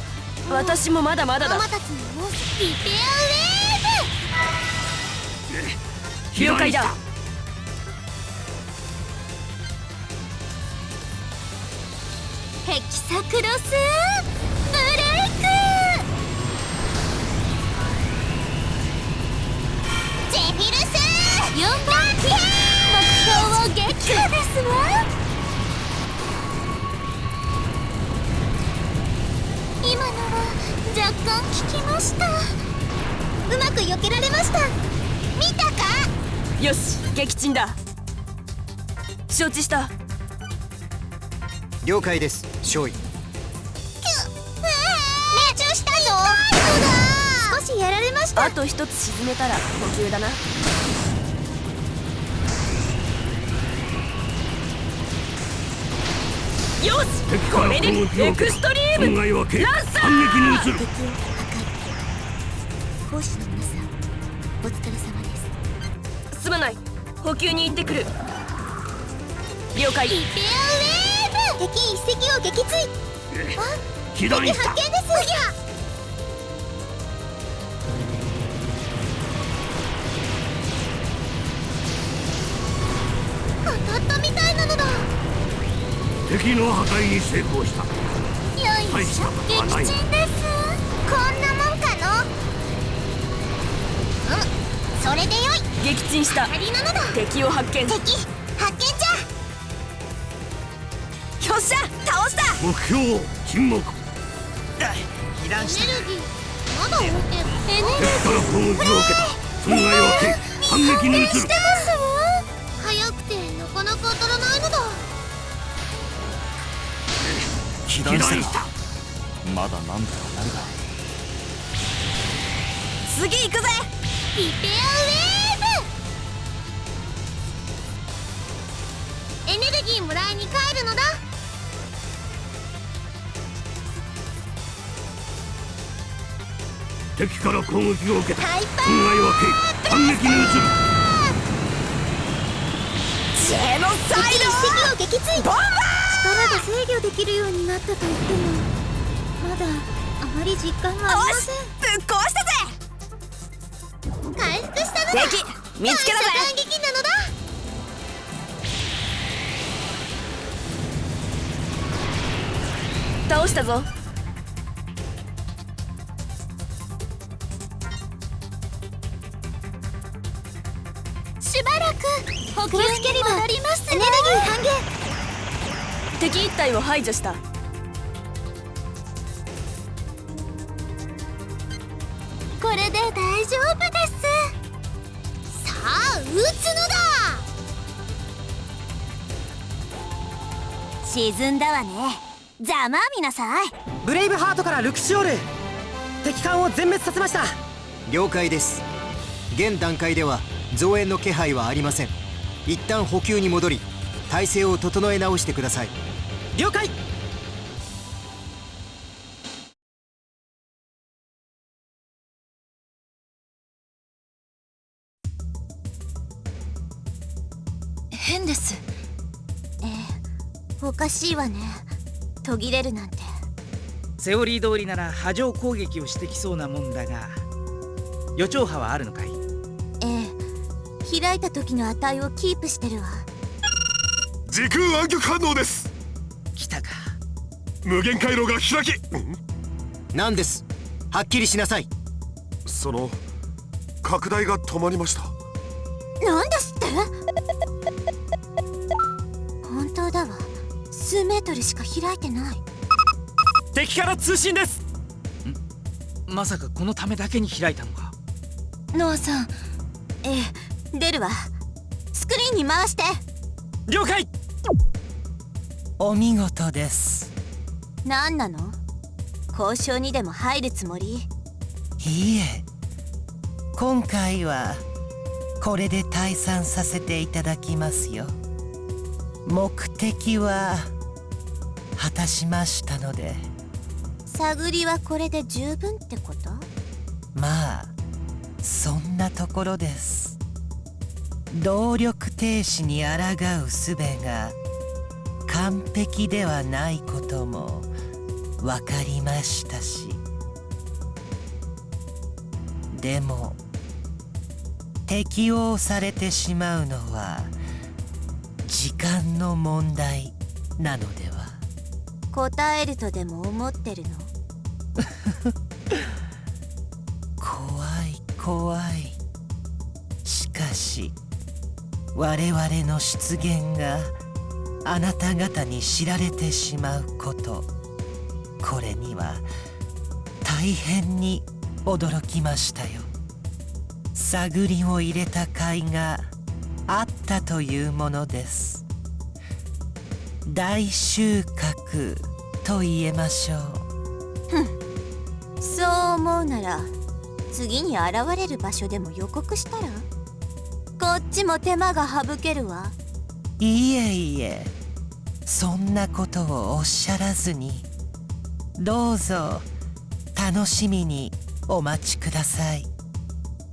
私もまだまだだ。
ママたちのリペアウェーブ。
了解だ。
ヘキサクロスブレイク。ゼフィルス4番機。目標を撃破ですわ。今のは若干効きました。うまく避けられました。見たか。
よし、撃沈だ。承知した。
了解です、少尉。
命中したぞ。少しやられました。
あと一つ沈めたら補給だな。よし、これでエクストリームランサー。
反撃に移る。敵を破壊。講師の皆さん、お疲れ様です。
すまない、補給に行ってくる。了解。
リペアウェーブ。敵一隻を撃墜。
被弾した。
敵発見です。当たったみたいなのだ。
敵の破壊に成功した。
よいしょ、撃沈です。こんなもんかの。それでよい。
撃沈した。
当たりなのだ。
敵を発見。
敵発見じゃ。
よっしゃ、倒した。
目標沈黙。
被弾した。
エネルギーまだ持ってる。エネルギー
敵から攻撃を受けた。損害を受け反撃に移る。
してますわ。早くてなかなか当たらないのだ。
被弾したな。まだなんとかなるが。
次行くぜ。
リペアウェーブ。エネルギーもらいに帰るのだ。
敵から攻撃を受けた。損害を受け反撃に移る。
ジェノサイド。
一隻を撃墜。
ボンバー。
力が制御できるようになったと言ってもまだあまり実感がありません。
ぶっ壊したぜ。
回復したのだ。
敵見つけたぜ。
反撃なのだ。
倒したぞ。
しばらく補給に戻りますわ。エネルギー半減。
敵一体を排除した。
これで大丈夫です。さあ撃つのだ。沈んだわね。ざまあみなさい。
ブレイブハートからルクシオール、敵艦を全滅させました。
了解です。現段階では増援の気配はありません。一旦補給に戻り体制を整え直してください。
了解。
変です。
おかしいわね。途切れるなんて。
セオリー通りなら波状攻撃をしてきそうなもんだが、予兆波はあるのかい？
開いた時の値をキープしてるわ。
時空暗極反応です。
来たか。
無限回路が開き。
何です？はっきりしなさい。
拡大が止まりました。
なんですって？本当だわ、数メートルしか開いてない。
敵から通信です。
まさかこのためだけに開いたのか。
ノアさん。
ええ、出るわ。スクリーンに回して。
了解。
お見事です。
何なの？交渉にでも入るつもり？
いいえ、今回はこれで退散させていただきますよ。目的は果たしましたので。
探りはこれで十分ってこと？
まあそんなところです。動力停止に抗う術が完璧ではないことも分かりましたし、でも適用されてしまうのは時間の問題なのでは。
答えるとでも思ってるの？
怖い怖い。しかし我々の出現があなた方に知られてしまうこと、これには大変に驚きましたよ。探りを入れた甲斐があったというものです。大収穫と言えましょう。
そう思うなら次に現れる場所でも予告したら？こっちも手間が省けるわ。
いえいえ、そんなことをおっしゃらずに、どうぞ楽しみにお待ちください。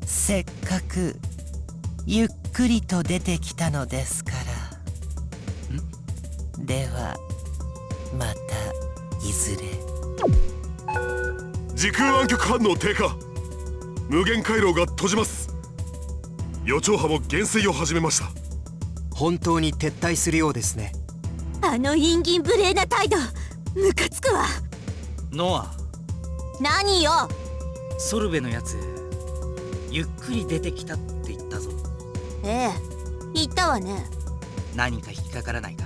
せっかくゆっくりと出てきたのですから。ではまたいずれ。
時空暗極反応低下。無限回廊が閉じます。予兆波も減衰を始めました。
本当に撤退するようですね。
あの陰銀無礼な態度、ムカつくわ。
ノア。
何よ。
ソルベのやつゆっくり出てきたって言ったぞ。
ええ、言ったわね。
何か引っかからないか？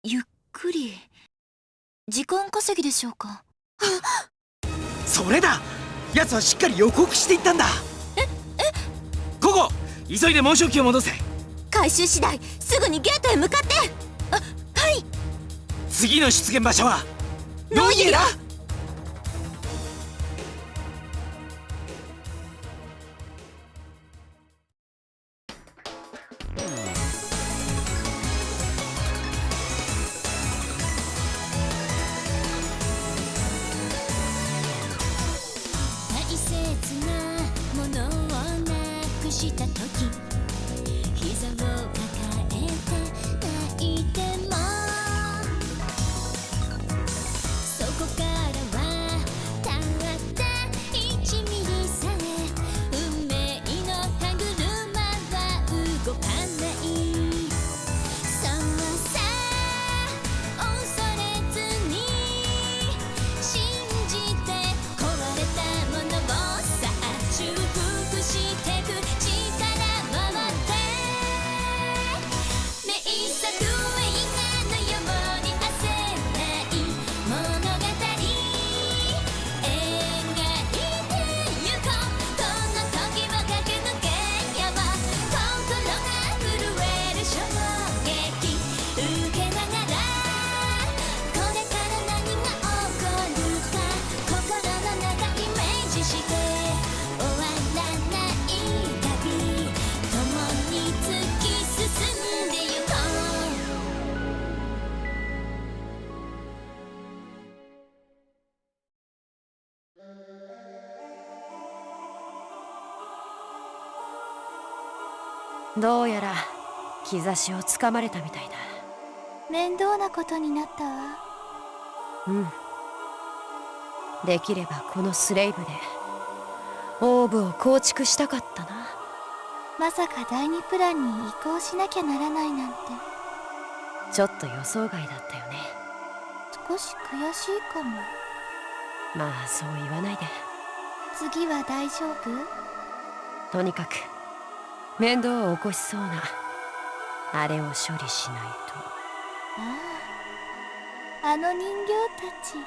ゆっくり。時間稼ぎでしょうか？
それだ。奴はしっかり予告していったんだ。ここ、急いで紋章機を戻せ。
回収次第すぐにゲートへ向かって。はい。
次の出現場所はノイエだ。
大切なものをなくした時、膝を抱えて泣いても、そこからはたった1ミリさえ運命の歯車は動かない。そうさ、恐れずに信じて壊れたものをさあ修復してく力を持って、名作映画のように焦らない物語描いてゆこう。この時を駆け抜けよう。心が震える衝撃受けながら、これから何が起こるか心の中イメージして、終わらない旅共に突き進んでゆこう。
どうやら兆しをつかまれたみたいだ。
面倒なことになったわ。
うん。できればこのスレイブでオーブを構築したかったな。
まさか第2プランに移行しなきゃならないなんて。
ちょっと予想外だったよね。
少し悔しいかも。
まあそう言わないで。
次は大丈夫？
とにかく面倒を起こしそうなあれを処理しないと。
あの人形たち。